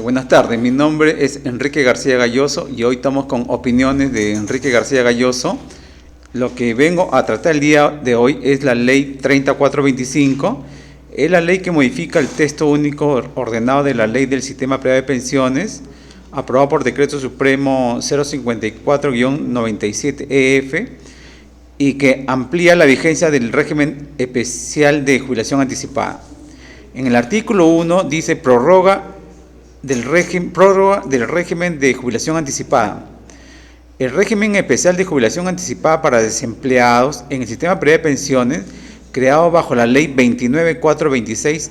Buenas tardes, mi nombre es Enrique García Galloso y hoy estamos con opiniones de Enrique García Galloso. Lo que vengo a tratar el día de hoy es la ley 3425, es la ley que modifica el texto único ordenado de la ley del sistema privado de pensiones, aprobado por decreto supremo 054-97-EF y que amplía la vigencia del régimen especial de jubilación anticipada. En el artículo 1 dice prórroga del régimen de jubilación anticipada. El régimen especial de jubilación anticipada para desempleados en el sistema privado de pensiones, creado bajo la ley 29426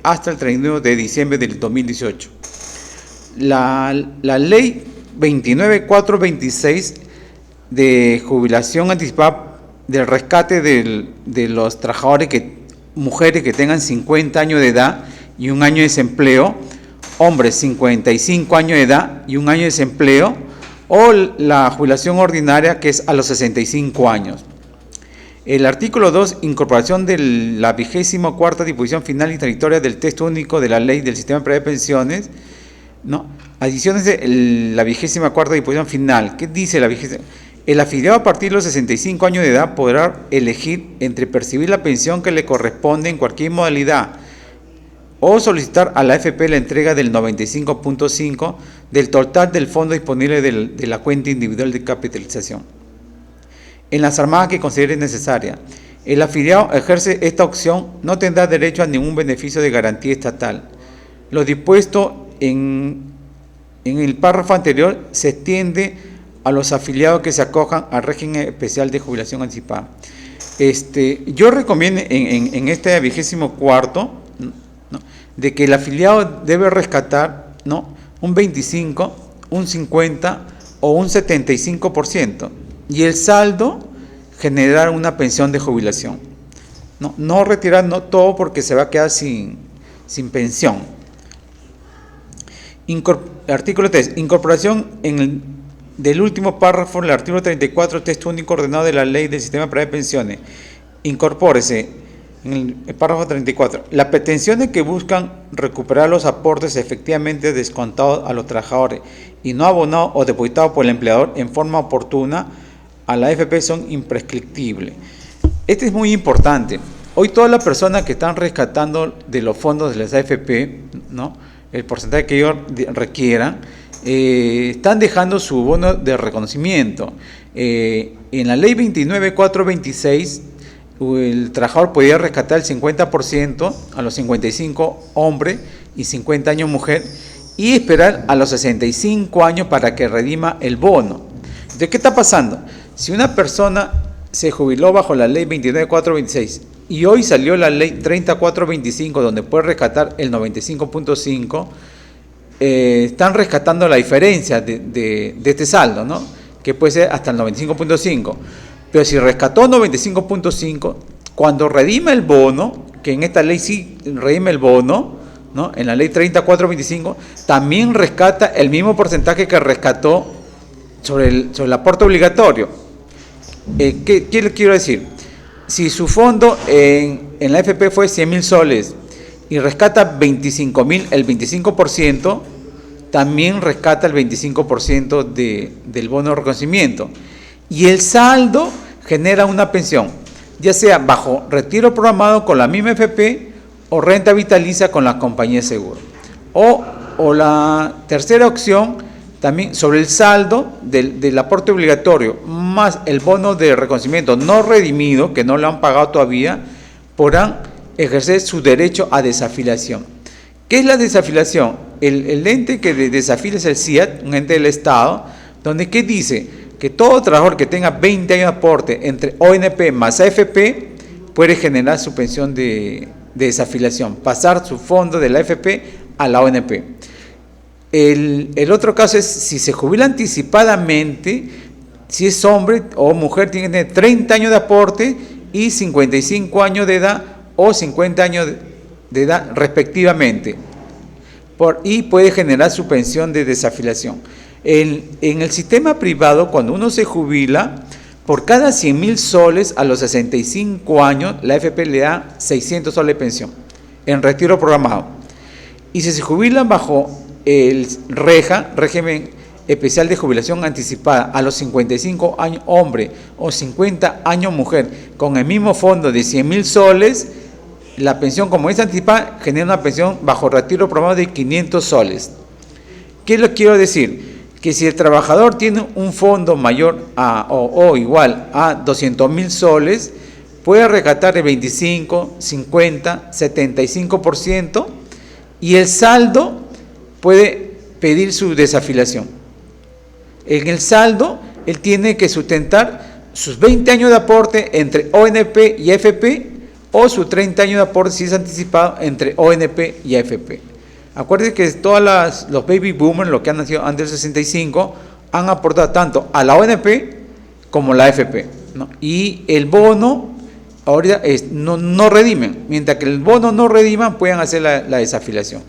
hasta el 31 de diciembre del 2018. La ley 29426 de jubilación anticipada del rescate de los trabajadores mujeres que tengan 50 años de edad y un año de desempleo, hombres 55 años de edad y un año de desempleo, o la jubilación ordinaria, que es a los 65 años. El artículo 2, incorporación de la 24ª disposición final y transitoria del texto único de la ley del sistema privado de pensiones, ¿no? Adiciones de la 24ª disposición final. ¿Qué dice la vigésima? El afiliado a partir de los 65 años de edad podrá elegir entre percibir la pensión que le corresponde en cualquier modalidad o solicitar a la AFP la entrega del 95.5 del total del fondo disponible de la cuenta individual de capitalización en las armadas que considere necesaria. El afiliado ejerce esta opción no tendrá derecho a ningún beneficio de garantía estatal. Lo dispuesto en el párrafo anterior se extiende a los afiliados que se acojan al régimen especial de jubilación anticipada. Yo recomiendo en este 24º, ¿no?, de que el afiliado debe rescatar, ¿no?, un 25, un 50 o un 75%, y el saldo generar una pensión de jubilación. No retirar todo porque se va a quedar sin pensión. Artículo 3. Incorporación del último párrafo del artículo 34, texto único ordenado de la ley del sistema privado de pensiones. Incorpórese en el párrafo 34. Las pretensiones que buscan recuperar los aportes efectivamente descontados a los trabajadores y no abonados o depositados por el empleador en forma oportuna a la AFP son imprescriptibles. Este es muy importante. Hoy todas las personas que están rescatando de los fondos de las AFP, ¿no?, el porcentaje que ellos requieran, están dejando su bono de reconocimiento. En la ley 29426, el trabajador podía rescatar el 50% a los 55 hombres y 50 años mujer y esperar a los 65 años para que redima el bono. Entonces, ¿qué está pasando? Si una persona se jubiló bajo la ley 29426 y hoy salió la ley 3425 donde puede rescatar el 95.5, están rescatando la diferencia de este saldo, ¿no?, que puede ser hasta el 95.5. Pero si rescató 95.5, cuando redima el bono, que en esta ley sí redime el bono, ¿no?, en la ley 3425, también rescata el mismo porcentaje que rescató sobre el aporte obligatorio. ¿Qué le quiero decir? Si su fondo en la AFP fue 100.000 soles y rescata 25.000, el 25%, también rescata el 25% del bono de reconocimiento. Y el saldo genera una pensión, ya sea bajo retiro programado con la misma AFP o renta vitalicia con la compañía de seguro. O la tercera opción, también sobre el saldo del aporte obligatorio más el bono de reconocimiento no redimido, que no lo han pagado todavía, podrán ejercer su derecho a desafiliación. ¿Qué es la desafiliación? El ente que desafilia es el SIAT, un ente del Estado, donde ¿qué dice? Que todo trabajador que tenga 20 años de aporte entre ONP más AFP puede generar su pensión de desafiliación, pasar su fondo de la AFP a la ONP. El otro caso es si se jubila anticipadamente, si es hombre o mujer, tiene que tener 30 años de aporte y 55 años de edad o 50 años de edad respectivamente, y puede generar su pensión de desafiliación. En el sistema privado, cuando uno se jubila, por cada 100.000 soles a los 65 años, la AFP le da 600 soles de pensión en retiro programado. Y si se jubilan bajo el REJA, régimen especial de jubilación anticipada, a los 55 años hombre o 50 años mujer, con el mismo fondo de 100.000 soles, la pensión, como es anticipada, genera una pensión bajo retiro promedio de 500 soles. ¿Qué les quiero decir? Que si el trabajador tiene un fondo mayor a o igual a 200.000 soles, puede rescatar el 25, 50, 75% y el saldo puede pedir su desafiliación. En el saldo, él tiene que sustentar sus 20 años de aporte entre ONP y AFP o sus 30 años de aporte, si es anticipado, entre ONP y AFP. Acuérdense que todos los baby boomers, los que han nacido antes del 65, han aportado tanto a la ONP como a la AFP, ¿no? Y el bono ahorita no redimen. Mientras que el bono no rediman, pueden hacer la desafiliación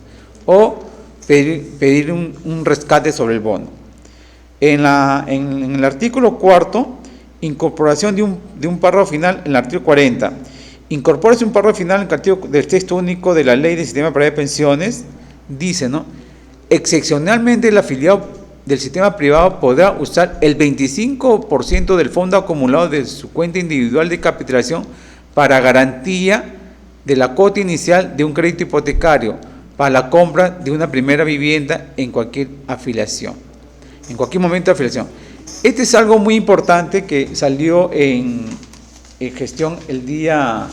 o pedir un rescate sobre el bono. En el artículo 4, incorporación de un párrafo final en el artículo 40. Incorpórese un párrafo final en el artículo del texto único de la Ley del Sistema Privado de Pensiones. Dice, ¿no? Excepcionalmente el afiliado del sistema privado podrá usar el 25% del fondo acumulado de su cuenta individual de capitalización para garantía de la cuota inicial de un crédito hipotecario para la compra de una primera vivienda en cualquier afiliación, en cualquier momento de afiliación. Este es algo muy importante que salió en gestión el día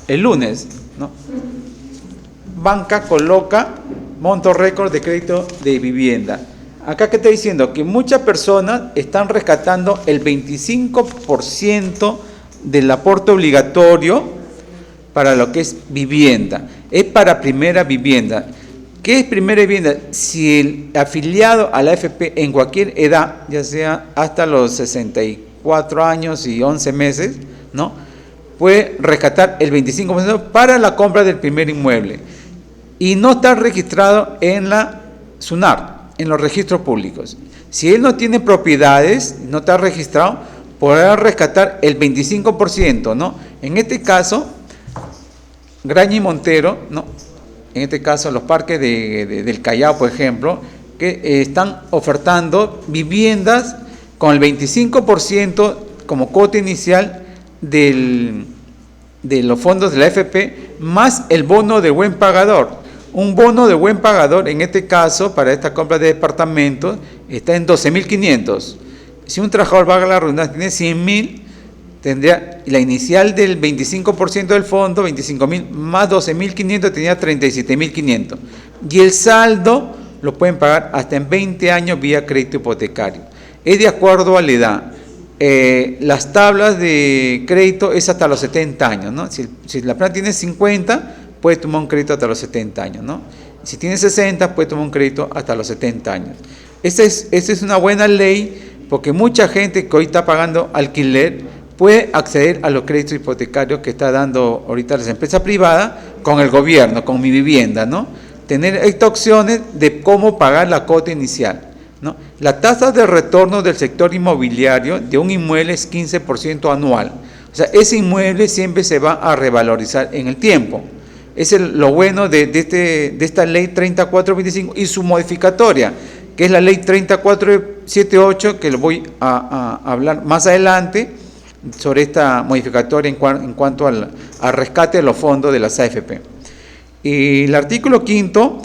el lunes, ¿no? Banca coloca monto récord de crédito de vivienda. Acá que está diciendo que muchas personas están rescatando el 25% del aporte obligatorio para lo que es vivienda. Es para primera vivienda. ¿Qué es primera vivienda? Si el afiliado a la AFP en cualquier edad, ya sea hasta los 64 años y 11 meses, ¿no?, puede rescatar el 25% para la compra del primer inmueble y no está registrado en la SUNAR, en los registros públicos. Si él no tiene propiedades, no está registrado, podrá rescatar el 25%, ¿no? En este caso, Graña y Montero, ¿no?, en este caso los parques del Callao, por ejemplo, que están ofertando viviendas con el 25% como cuota inicial de los fondos de la AFP, más el bono de buen pagador. Un bono de buen pagador, en este caso, para esta compra de departamentos, está en 12.500. Si un trabajador, valga la redundancia, tiene 100.000, tendría la inicial del 25% del fondo, 25.000, más 12.500, tendría 37.500. Y el saldo lo pueden pagar hasta en 20 años vía crédito hipotecario. Es de acuerdo a la edad. Las tablas de crédito es hasta los 70 años, ¿no? Si la persona tiene 50, puede tomar un crédito hasta los 70 años, ¿no? Si tiene 60, puede tomar un crédito hasta los 70 años. Esta es una buena ley porque mucha gente que hoy está pagando alquiler puede acceder a los créditos hipotecarios que está dando ahorita las empresas privadas con el gobierno, con Mi Vivienda, ¿no? Tener estas opciones de cómo pagar la cuota inicial, ¿no? La tasa de retorno del sector inmobiliario de un inmueble es 15% anual. O sea, ese inmueble siempre se va a revalorizar en el tiempo. Ese es lo bueno de esta ley 3425 y su modificatoria, que es la ley 3478, que lo voy a hablar más adelante sobre esta modificatoria en cuanto al rescate de los fondos de las AFP. Y el artículo 5,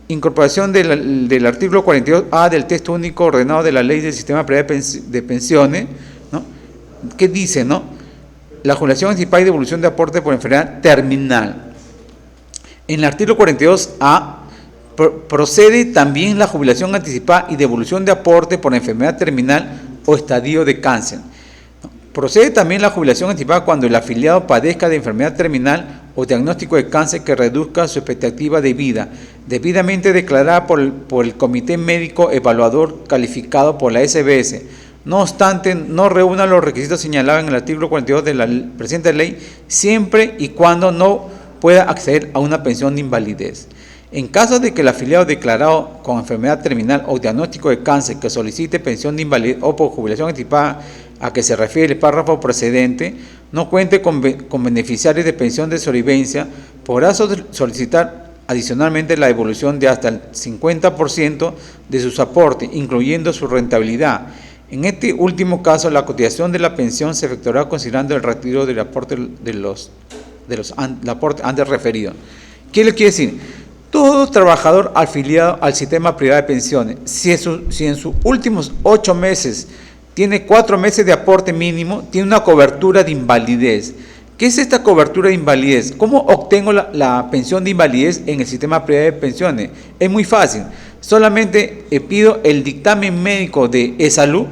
incorporación del artículo 42A del texto único ordenado de la Ley del Sistema Privado de Pensiones, ¿no?, que dice, ¿no?, la jubilación anticipada y devolución de aporte por enfermedad terminal. En el artículo 42A procede también la jubilación anticipada y devolución de aporte por enfermedad terminal o estadio de cáncer. Procede también la jubilación anticipada cuando el afiliado padezca de enfermedad terminal o diagnóstico de cáncer que reduzca su expectativa de vida, debidamente declarada por el Comité Médico Evaluador calificado por la SBS. No obstante, no reúna los requisitos señalados en el artículo 42 de la presente ley, siempre y cuando no pueda acceder a una pensión de invalidez. En caso de que el afiliado declarado con enfermedad terminal o diagnóstico de cáncer que solicite pensión de invalidez o por jubilación anticipada a que se refiere el párrafo precedente, no cuente con beneficiarios de pensión de sobrevivencia, podrá solicitar adicionalmente la devolución de hasta el 50% de sus aportes, incluyendo su rentabilidad. En este último caso, la cotización de la pensión se efectuará considerando el retiro del aporte aporte antes referido. ¿Qué le quiere decir? Todo trabajador afiliado al sistema privado de pensiones, si en sus últimos 8 meses tiene 4 meses de aporte mínimo, tiene una cobertura de invalidez. ¿Qué es esta cobertura de invalidez? ¿Cómo obtengo la pensión de invalidez en el sistema privado de pensiones? Es muy fácil. Solamente pido el dictamen médico de E-Salud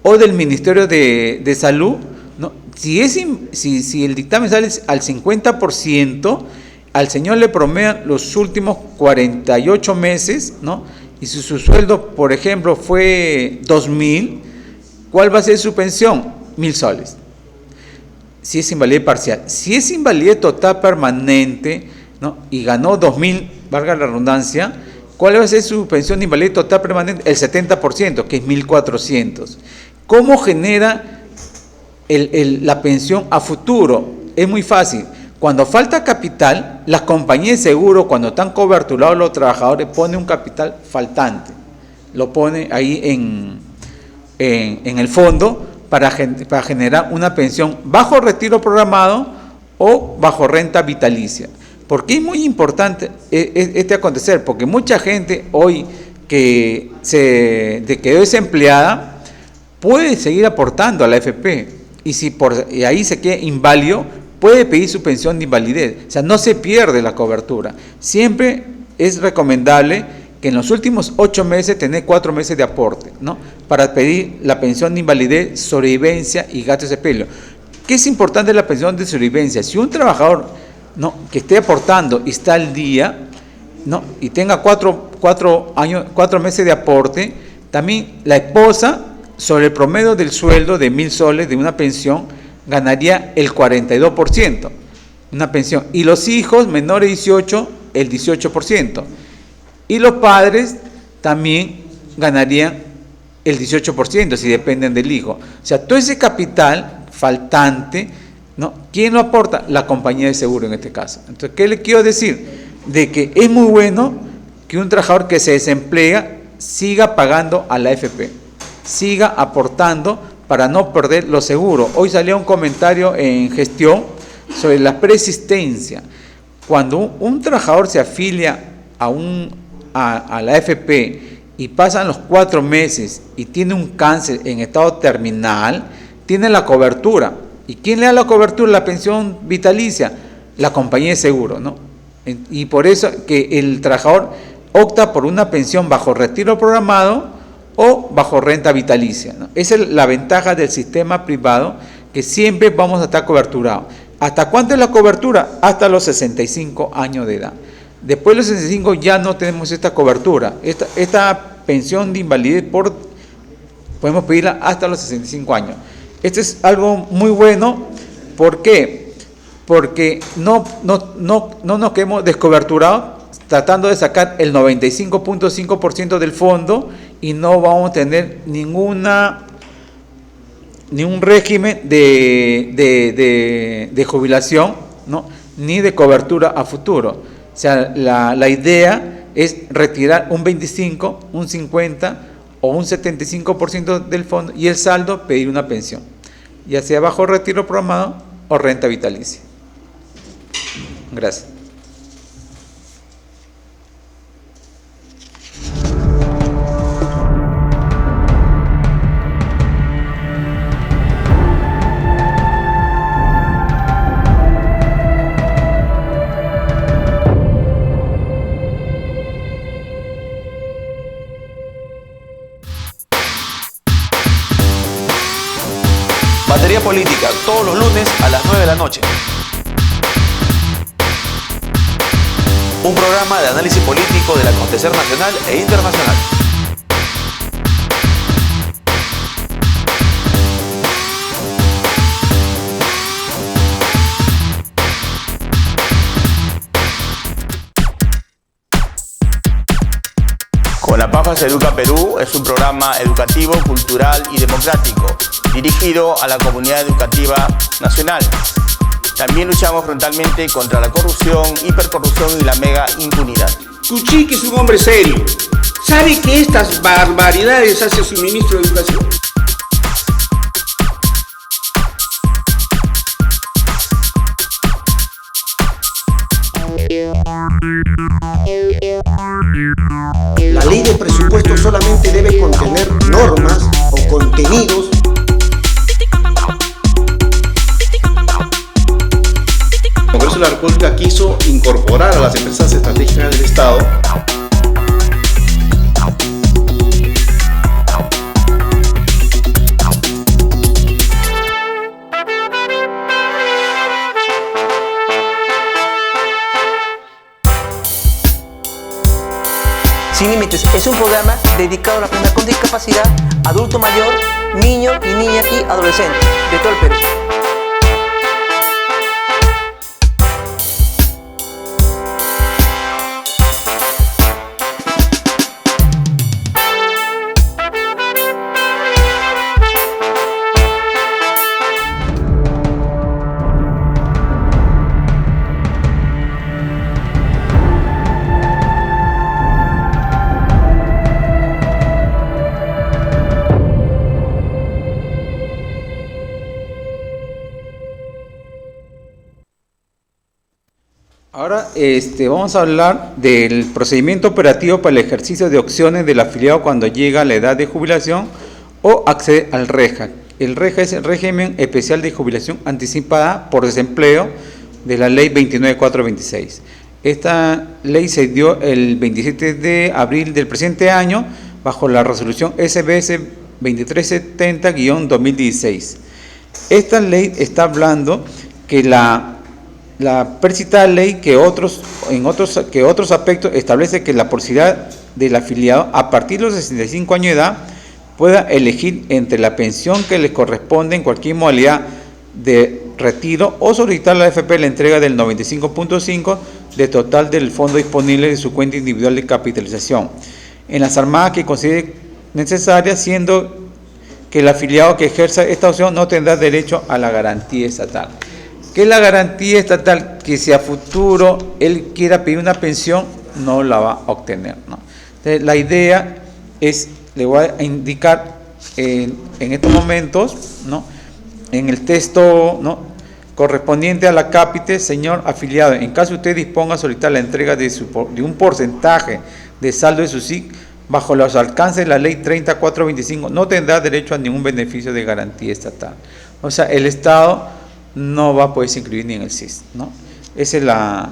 o del Ministerio de Salud, ¿no? Si el dictamen sale al 50%, al señor le promedian los últimos 48 meses, ¿no? Y si su sueldo, por ejemplo, fue 2.000, ¿cuál va a ser su pensión? 1.000 soles. Si es invalidez parcial. Si es invalidez total permanente, ¿no? Y ganó 2.000, valga la redundancia, ¿cuál va a ser su pensión de invalidez total permanente? El 70%, que es 1.400. ¿Cómo genera la pensión a futuro? Es muy fácil. Cuando falta capital, las compañías de seguro, cuando están coberturados los trabajadores, ponen un capital faltante. Lo pone ahí en el fondo para generar una pensión bajo retiro programado o bajo renta vitalicia. ¿Por qué es muy importante este acontecer? Porque mucha gente hoy que quedó desempleada puede seguir aportando a la AFP y si ahí se queda inválido, puede pedir su pensión de invalidez. O sea, no se pierde la cobertura. Siempre es recomendable que en los últimos 8 meses tener 4 meses de aporte, ¿no? Para pedir la pensión de invalidez, sobrevivencia y gastos de sepelio. ¿Qué es importante la pensión de sobrevivencia? Si un trabajador, ¿no?, que esté aportando y está al día, ¿no?, y tenga 4 meses de aporte, también la esposa, sobre el promedio del sueldo de 1.000 soles de una pensión, ganaría el 42%, una pensión. Y los hijos menores de 18, el 18%. Y los padres también ganarían el 18% si dependen del hijo. O sea, todo ese capital faltante, ¿no?, ¿quién lo aporta? La compañía de seguro en este caso. Entonces, ¿qué le quiero decir? De que es muy bueno que un trabajador que se desemplea siga pagando a la AFP, siga aportando para no perder los seguros. Hoy salió un comentario en gestión sobre la preexistencia. Cuando un trabajador se afilia a la AFP y pasan los 4 meses y tiene un cáncer en estado terminal, tiene la cobertura. ¿Y quién le da la cobertura? La pensión vitalicia, la compañía de seguro, ¿no? Y por eso que el trabajador opta por una pensión bajo retiro programado o bajo renta vitalicia, ¿no? Esa es la ventaja del sistema privado, que siempre vamos a estar coberturados. ¿Hasta cuánto es la cobertura? Hasta los 65 años de edad. Después de los 65 ya no tenemos esta cobertura. Esta pensión de invalidez podemos pedirla hasta los 65 años. Esto es algo muy bueno. ¿Por qué? Porque no nos quedemos descoberturados tratando de sacar el 95.5% del fondo y no vamos a tener ningún régimen de jubilación, ¿no?, ni de cobertura a futuro. O sea, la idea es retirar un 25, un 50 o un 75% del fondo y el saldo pedir una pensión, ya sea bajo retiro programado o renta vitalicia. Gracias. Batería Política, todos los lunes a las 9 de la noche. Un programa de análisis político del acontecer nacional e internacional. Con la PAFA se educa Perú es un programa educativo, cultural y democrático, dirigido a la comunidad educativa nacional. También luchamos frontalmente contra la corrupción, hipercorrupción y la mega impunidad. Kuczynski es un hombre serio. ¿Sabe que estas barbaridades hace su ministro de Educación? La ley de presupuesto solamente debe contener normas o contenidos . El Congreso de la República quiso incorporar a las empresas estratégicas del Estado Sin Límites es un programa dedicado a la persona con discapacidad, adulto mayor, niño y niña y adolescente de todo el Perú. Ahora vamos a hablar del procedimiento operativo para el ejercicio de opciones del afiliado cuando llega a la edad de jubilación o accede al REJA. El REJA es el régimen especial de jubilación anticipada por desempleo de la ley 29426. Esta ley se dio el 27 de abril del presente año bajo la resolución SBS 2370-2016. Esta ley está hablando que la precitada ley que otros aspectos establece que la posibilidad del afiliado a partir de los 65 años de edad pueda elegir entre la pensión que le corresponde en cualquier modalidad de retiro o solicitar a la AFP la entrega del 95.5% de total del fondo disponible de su cuenta individual de capitalización en las armadas que considere necesaria, siendo que el afiliado que ejerza esta opción no tendrá derecho a la garantía estatal. ¿Qué es la garantía estatal? Que si a futuro él quiera pedir una pensión, no la va a obtener, ¿no? Entonces, la idea es, le voy a indicar en estos momentos, ¿no?, en el texto, ¿no?, correspondiente a la cápite, señor afiliado, en caso usted disponga a solicitar la entrega de un porcentaje de saldo de su SIC bajo los alcances de la ley 3425, no tendrá derecho a ningún beneficio de garantía estatal. O sea, el Estado no va a poderse incluir ni en el SIS, ¿no? Esa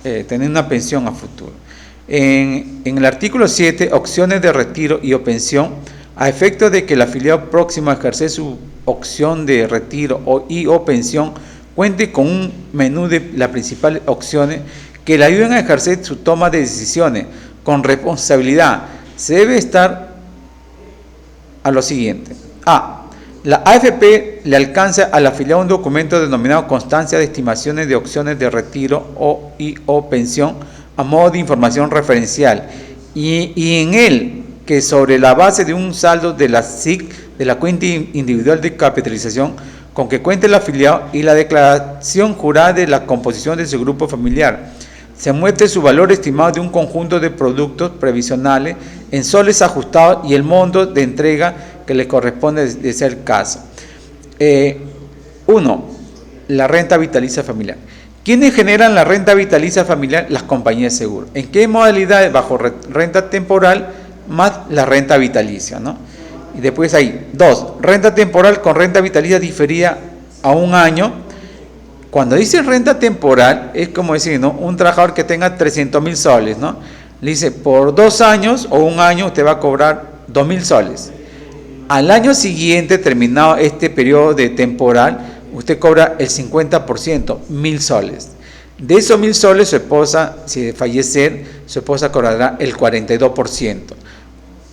es tener una pensión a futuro. En el artículo 7, opciones de retiro y o pensión, a efecto de que el afiliado próximo a ejercer su opción de retiro o pensión cuente con un menú de las principales opciones que le ayuden a ejercer su toma de decisiones con responsabilidad, se debe estar a lo siguiente. A. La AFP le alcanza al afiliado un documento denominado Constancia de Estimaciones de Opciones de Retiro o Pensión a modo de información referencial y en él que sobre la base de un saldo de la SIC de la cuenta individual de capitalización con que cuente el afiliado y la declaración jurada de la composición de su grupo familiar, se muestre su valor estimado de un conjunto de productos previsionales en soles ajustados y el monto de entrega que le corresponde de ser caso. 1. La renta vitalicia familiar. ¿Quiénes generan la renta vitalicia familiar? Las compañías de seguro. ¿En qué modalidades? Bajo renta temporal más la renta vitalicia, ¿no? Y después hay 2. Renta temporal con renta vitalicia diferida a un año. Cuando dice renta temporal, es como decir, ¿no?, un trabajador que tenga 300.000 soles, ¿no? Le dice, por 2 años o un año usted va a cobrar 2.000 soles. Al año siguiente, terminado este periodo de temporal, usted cobra el 50%, 1.000 soles. De esos 1.000 soles, su esposa, si de fallecer, su esposa cobrará el 42%.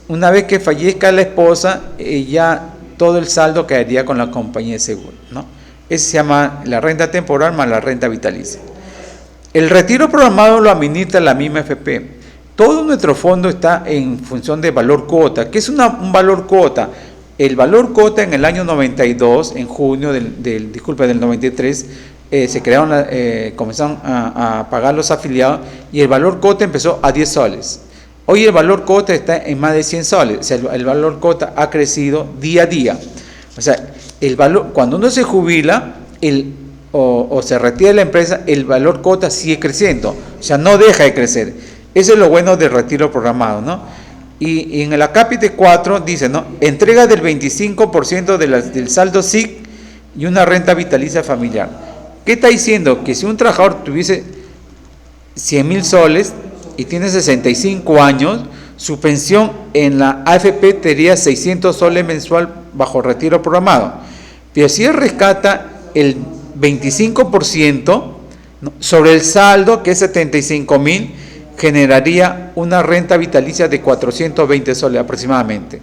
Una vez que fallezca la esposa, ya todo el saldo quedaría con la compañía de seguro, ¿no? Ese se llama la renta temporal más la renta vitalicia. El retiro programado lo administra la misma AFP. Todo nuestro fondo está en función de valor cuota. ¿Qué es un valor cuota? El valor cuota en el año 92, en junio del 93, se crearon, comenzaron a pagar los afiliados y el valor cuota empezó a 10 soles. Hoy el valor cuota está en más de 100 soles, o sea, el valor cuota ha crecido día a día. O sea, el valor, cuando uno se jubila o se retira de la empresa, el valor cuota sigue creciendo, o sea, no deja de crecer. Eso es lo bueno del retiro programado, ¿no? Y en el acápite 4 dice, ¿no? Entrega del 25% del saldo SIC y una renta vitalicia familiar. ¿Qué está diciendo? Que si un trabajador tuviese 100.000 soles y tiene 65 años, su pensión en la AFP tendría 600 soles mensual bajo retiro programado. Pero si él rescata el 25%, ¿no?, sobre el saldo, que es 75.000, generaría una renta vitalicia de 420 soles aproximadamente.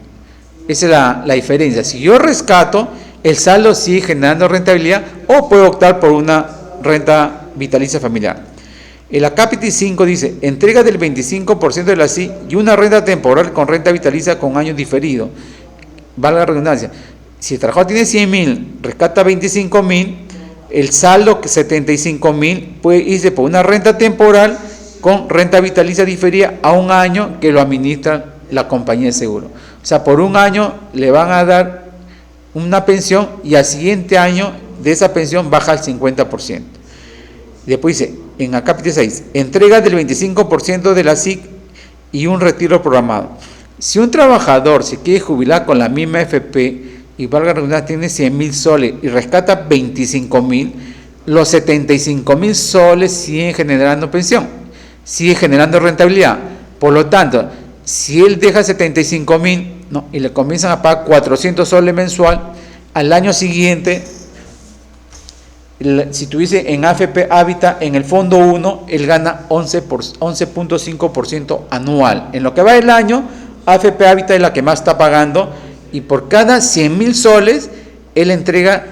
Esa es la diferencia. Si yo rescato, el saldo sigue generando rentabilidad o puedo optar por una renta vitalicia familiar. El acápite 5 dice, entrega del 25% de la SIC y una renta temporal con renta vitalicia con años diferidos. Valga la redundancia. Si el trabajador tiene 100.000, rescata 25.000, el saldo, 75.000, puede irse por una renta temporal con renta vitalicia diferida a un año que lo administra la compañía de seguro. O sea, por un año le van a dar una pensión y al siguiente año de esa pensión baja al 50%. Después dice, en acápite 6, entrega del 25% de la SIC y un retiro programado. Si un trabajador se quiere jubilar con la misma FP y valga la redundancia, tiene 100.000 soles y rescata 25.000, los 75.000 soles siguen generando pensión, sigue generando rentabilidad. Por lo tanto, si él deja 75.000, ¿no?, y le comienzan a pagar 400 soles mensual, al año siguiente, si tuviese en AFP Hábitat, en el fondo 1, él gana 11.5% anual. En lo que va del año, AFP Hábitat es la que más está pagando, y por cada 100.000 soles, él entrega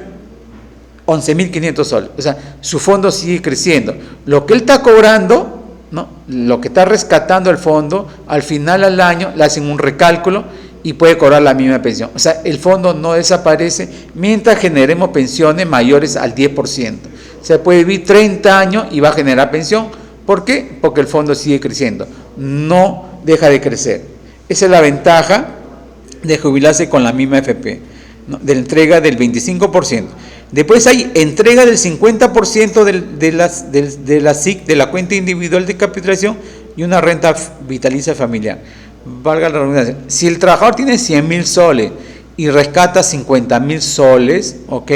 11.500 soles. O sea, su fondo sigue creciendo. Lo que él está cobrando, ¿no?, lo que está rescatando el fondo, al final al año le hacen un recálculo y puede cobrar la misma pensión. O sea, el fondo no desaparece mientras generemos pensiones mayores al 10%. O sea, puede vivir 30 años y va a generar pensión. ¿Por qué? Porque el fondo sigue creciendo, no deja de crecer. Esa es la ventaja de jubilarse con la misma FP, ¿no?, de la entrega del 25%. Después hay entrega del 50% de la SIC, de la cuenta individual de capitalización, y una renta vitalicia familiar. Valga la redundancia. Si el trabajador tiene 100.000 soles y rescata 50.000 soles, ¿ok?,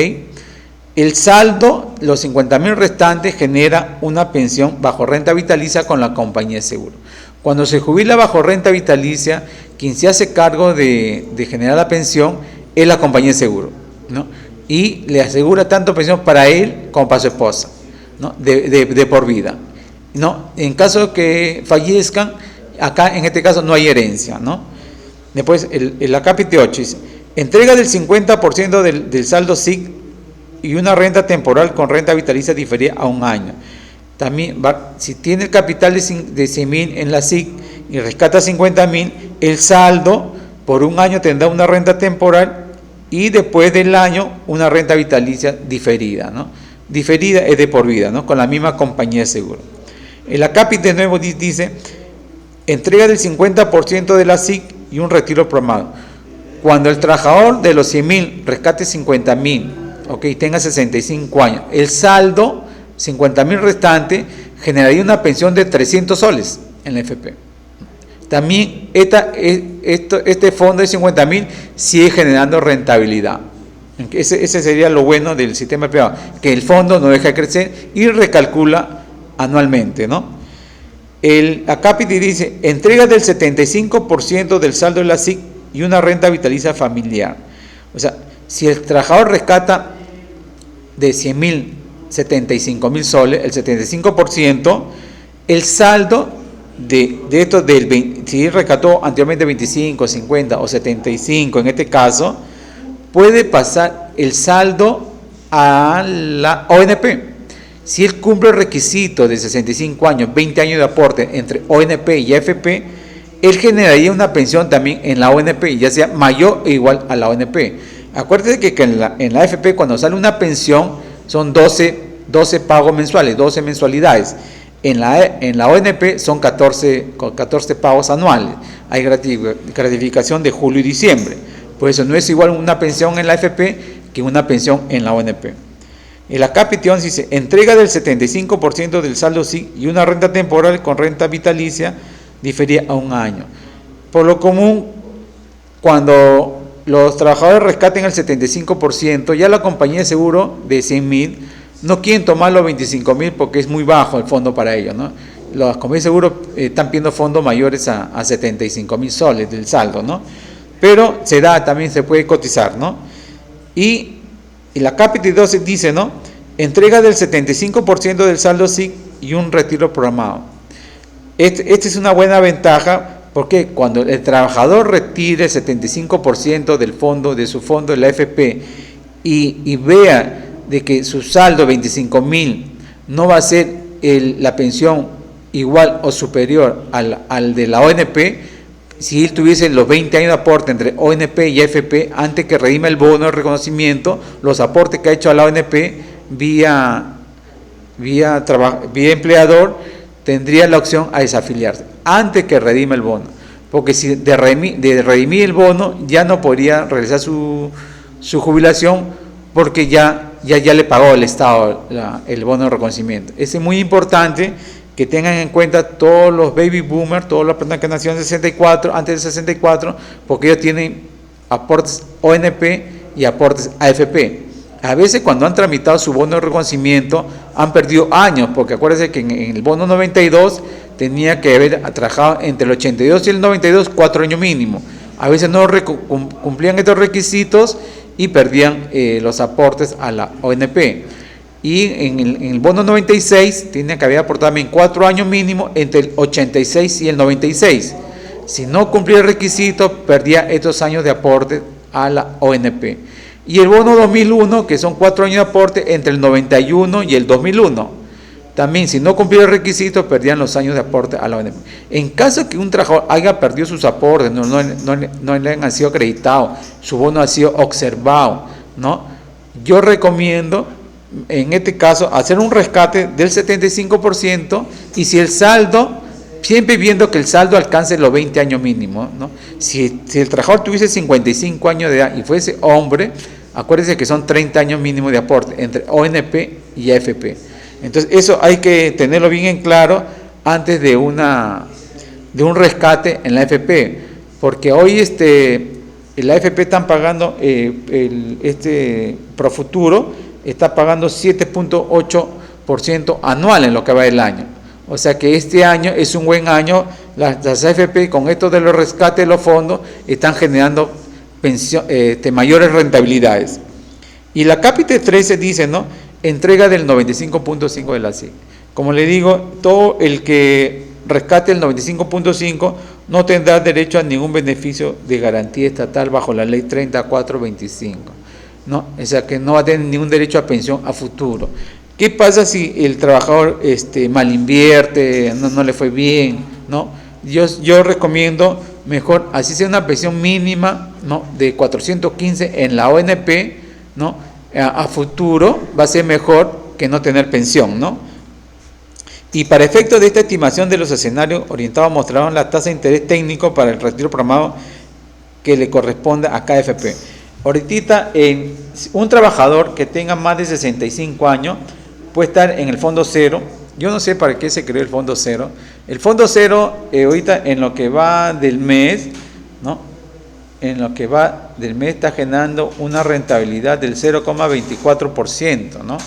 el saldo, los 50.000 restantes, genera una pensión bajo renta vitalicia con la compañía de seguro. Cuando se jubila bajo renta vitalicia, quien se hace cargo de generar la pensión es la compañía de seguro, ¿no?, y le asegura tanto pensión para él como para su esposa, ¿no?, de por vida, ¿no? En caso de que fallezcan, acá en este caso no hay herencia, ¿no? Después el acápite 8 dice, entrega del 50% del saldo SIC y una renta temporal con renta vitalicia diferida a un año. También, si tiene el capital de 100.000 en la SIC y rescata 50.000, el saldo por un año tendrá una renta temporal y después del año una renta vitalicia diferida, ¿no? Diferida es de por vida, ¿no?, con la misma compañía de seguro. El acápite nuevo dice, entrega del 50% de la SIC y un retiro programado. Cuando el trabajador de los 100.000 rescate 50.000, ¿ok?, tenga 65 años, el saldo, 50.000 restante, generaría una pensión de 300 soles en la FP. También este fondo de 50.000 sigue generando rentabilidad. Ese sería lo bueno del sistema privado, que el fondo no deja de crecer y recalcula anualmente, ¿no? El acápite dice, entrega del 75% del saldo de la SIC y una renta vitalicia familiar. O sea, si el trabajador rescata de 100.000, 75.000 soles, el 75%, el saldo de esto del 20, si rescató anteriormente 25, 50 o 75 en este caso, puede pasar el saldo a la ONP. Si él cumple el requisito de 65 años, 20 años de aporte entre ONP y AFP, él generaría una pensión también en la ONP, ya sea mayor o igual a la ONP. Acuérdate que en la AFP, cuando sale una pensión, son 12 12 pagos mensuales, 12 mensualidades. En la ONP son 14 pagos anuales. Hay gratificación de julio y diciembre. Por eso no es igual una pensión en la AFP que una pensión en la ONP. En la capítulo 11 dice, entrega del 75% del saldo SIC y una renta temporal con renta vitalicia diferida a 1 año. Por lo común, cuando los trabajadores rescaten el 75%, ya la compañía de seguro de 100.000 no quieren tomar los 25.000 porque es muy bajo el fondo para ellos, ¿no? Las compañías de seguro están pidiendo fondos mayores a 75.000 soles del saldo, ¿no? Pero también se puede cotizar, ¿no? Y la capítulo 12 dice, ¿no? Entrega del 75% del saldo SIC y un retiro programado. Esta es una buena ventaja porque cuando el trabajador retire el 75% del fondo, de su fondo de la AFP y vea de que su saldo 25.000 no va a ser la pensión igual o superior al de la ONP, si él tuviese los 20 años de aporte entre ONP y AFP, antes que redime el bono de reconocimiento, los aportes que ha hecho a la ONP vía empleador, tendría la opción a desafiliarse antes que redime el bono, porque si de redimir el bono ya no podría realizar su jubilación porque ya le pagó el Estado el bono de reconocimiento. Es muy importante que tengan en cuenta todos los baby boomers, todas las personas que nacieron en 64, antes del 64, porque ellos tienen aportes ONP y aportes AFP. A veces cuando han tramitado su bono de reconocimiento han perdido años, porque acuérdense que en el bono 92 tenía que haber trabajado entre el 82 y el 92 4 años mínimo. A veces no cumplían estos requisitos y perdían los aportes a la ONP. Y en el bono 96 tenía que haber aportado también 4 años mínimo entre el 86 y el 96. Si no cumplía el requisito, perdía estos años de aporte a la ONP. Y el bono 2001, que son 4 años de aporte entre el 91 y el 2001. También, si no cumplía el requisito, perdían los años de aporte a la ONP. En caso que un trabajador haya perdido sus aportes, no le han sido acreditados, su bono ha sido observado, ¿no? Yo recomiendo, en este caso, hacer un rescate del 75% y si el saldo, siempre viendo que el saldo alcance los 20 años mínimos, ¿no? Si el trabajador tuviese 55 años de edad y fuese hombre, acuérdense que son 30 años mínimos de aporte entre ONP y AFP. Entonces, eso hay que tenerlo bien en claro antes de un rescate en la AFP, porque hoy la AFP están pagando, Profuturo está pagando 7.8% anual en lo que va del año. O sea que este año es un buen año. Las AFP con esto de los rescates de los fondos están generando mayores rentabilidades. Y la capítulo 13 dice, ¿no? Entrega del 95.5 de la SIC. Como le digo, todo el que rescate el 95.5 no tendrá derecho a ningún beneficio de garantía estatal bajo la ley 3425, ¿no? O sea que no va a tener ningún derecho a pensión a futuro. ¿Qué pasa si el trabajador mal invierte, no le fue bien, ¿no? Yo recomiendo mejor, así sea una pensión mínima, ¿no? De 415 en la ONP, ¿no? A futuro va a ser mejor que no tener pensión, ¿no? Y para efectos de esta estimación de los escenarios orientados mostraron la tasa de interés técnico para el retiro programado que le corresponde a cada AFP. Ahorita, un trabajador que tenga más de 65 años puede estar en el fondo cero. Yo no sé para qué se creó el fondo cero. El fondo cero, ahorita en lo que va del mes, ¿no? En lo que va del mes está generando una rentabilidad del 0,24%, ¿no?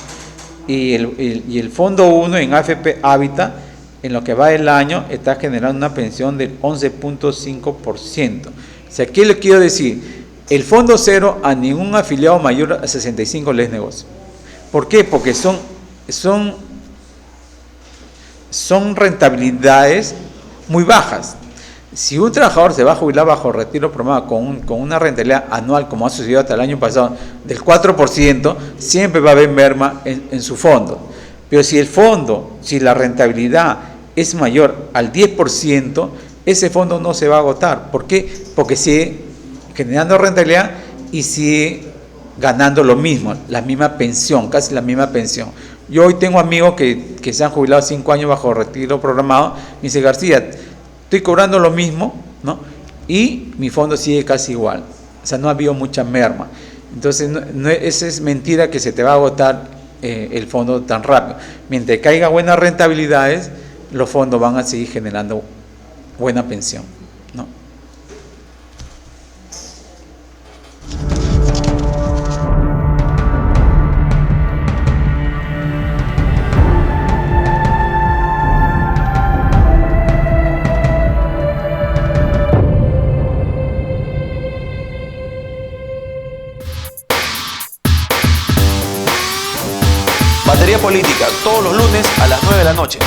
Y el fondo 1 en AFP Hábitat, en lo que va del año, está generando una pensión del 11.5%. O sea, ¿qué le quiero decir? El fondo 0 a ningún afiliado mayor a 65 les negocia. ¿Por qué? Porque son rentabilidades muy bajas. Si un trabajador se va a jubilar bajo retiro programado con una rentabilidad anual, como ha sucedido hasta el año pasado, del 4%, siempre va a haber merma en su fondo. Pero si la rentabilidad es mayor al 10%, ese fondo no se va a agotar. ¿Por qué? Porque sigue generando rentabilidad y sigue ganando lo mismo, la misma pensión, casi la misma pensión. Yo hoy tengo amigos que se han jubilado 5 años bajo retiro programado. Me dice, García, estoy cobrando lo mismo, ¿no? Y mi fondo sigue casi igual. O sea, no ha habido mucha merma. Entonces, esa es mentira que se te va a agotar el fondo tan rápido. Mientras caiga buenas rentabilidades, los fondos van a seguir generando buena pensión, ¿no? Batería Política, todos los lunes a las 9 de la noche.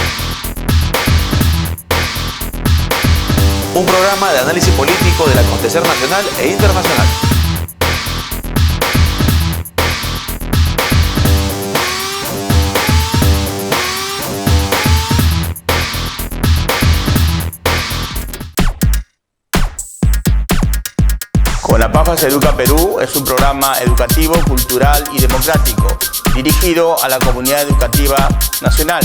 Un programa de análisis político del acontecer nacional e internacional. Con la PAFA se educa Perú es un programa educativo, cultural y democrático, dirigido a la comunidad educativa nacional.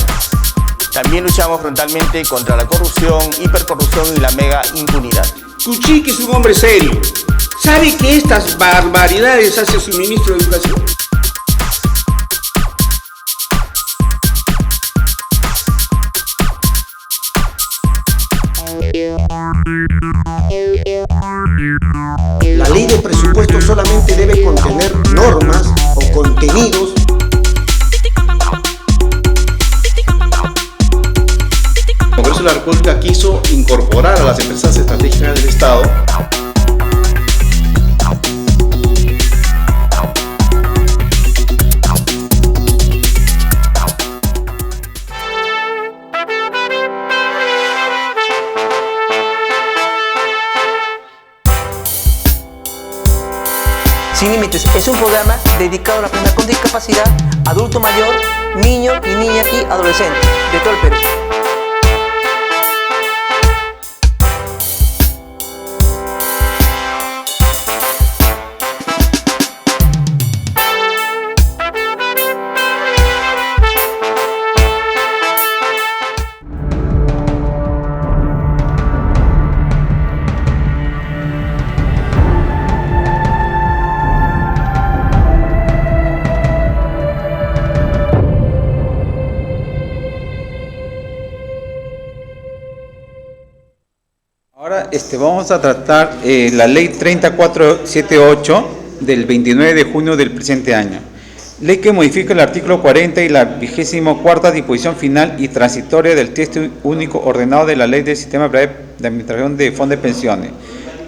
También luchamos frontalmente contra la corrupción, hipercorrupción y la mega impunidad. Kuchiki es un hombre serio. ¿Sabe que estas barbaridades hace su ministro de Educación? La ley de presupuesto solamente debe contener normas o contenidos El Congreso de la República quiso incorporar a las empresas estratégicas del Estado Sin Límites es un programa dedicado a la persona con discapacidad, adulto mayor, niño y niña y adolescente de todo el Perú. Ahora vamos a tratar la ley 3478 del 29 de junio del presente año. Ley que modifica el artículo 40 y la 24ª disposición final y transitoria del texto único ordenado de la Ley del Sistema de Administración de Fondos de Pensiones.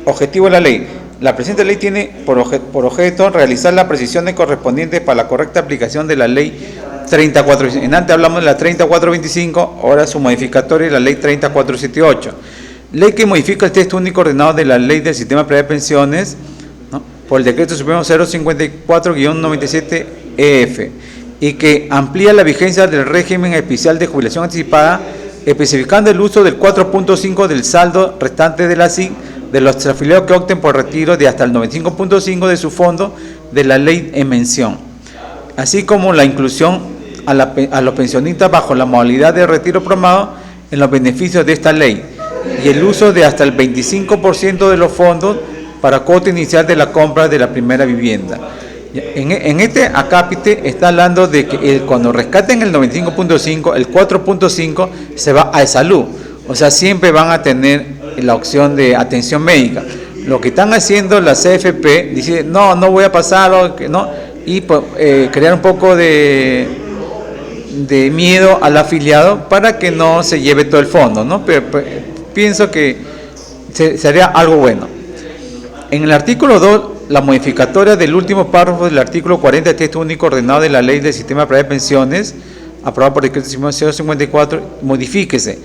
Objetivo de la ley. La presente ley tiene por objeto realizar las precisiones correspondientes para la correcta aplicación de la Ley 34. En antes hablamos de la 3425, ahora su modificatoria es la Ley 3478. Ley que modifica el texto único ordenado de la Ley del Sistema de Pensiones, ¿no?, por el Decreto Supremo 054-97-EF y que amplía la vigencia del régimen especial de jubilación anticipada, especificando el uso del 4.5 del saldo restante de la SIC de los afiliados que opten por retiro de hasta el 95.5 de su fondo de la ley en mención, así como la inclusión a los pensionistas bajo la modalidad de retiro programado en los beneficios de esta ley, y el uso de hasta el 25% de los fondos para cuota inicial de la compra de la primera vivienda. En este acápite está hablando de que cuando rescaten el 95.5, el 4.5 se va a salud, o sea, siempre van a tener la opción de atención médica. Lo que están haciendo la CFP, dice, no voy a pasar, ¿no?, y crear un poco de miedo al afiliado para que no se lleve todo el fondo, ¿no? Pero pienso que sería algo bueno. En el artículo 2, la modificatoria del último párrafo del artículo 40 del texto único ordenado de la Ley del Sistema de Pensiones, aprobado por el Decreto 054, modifíquese.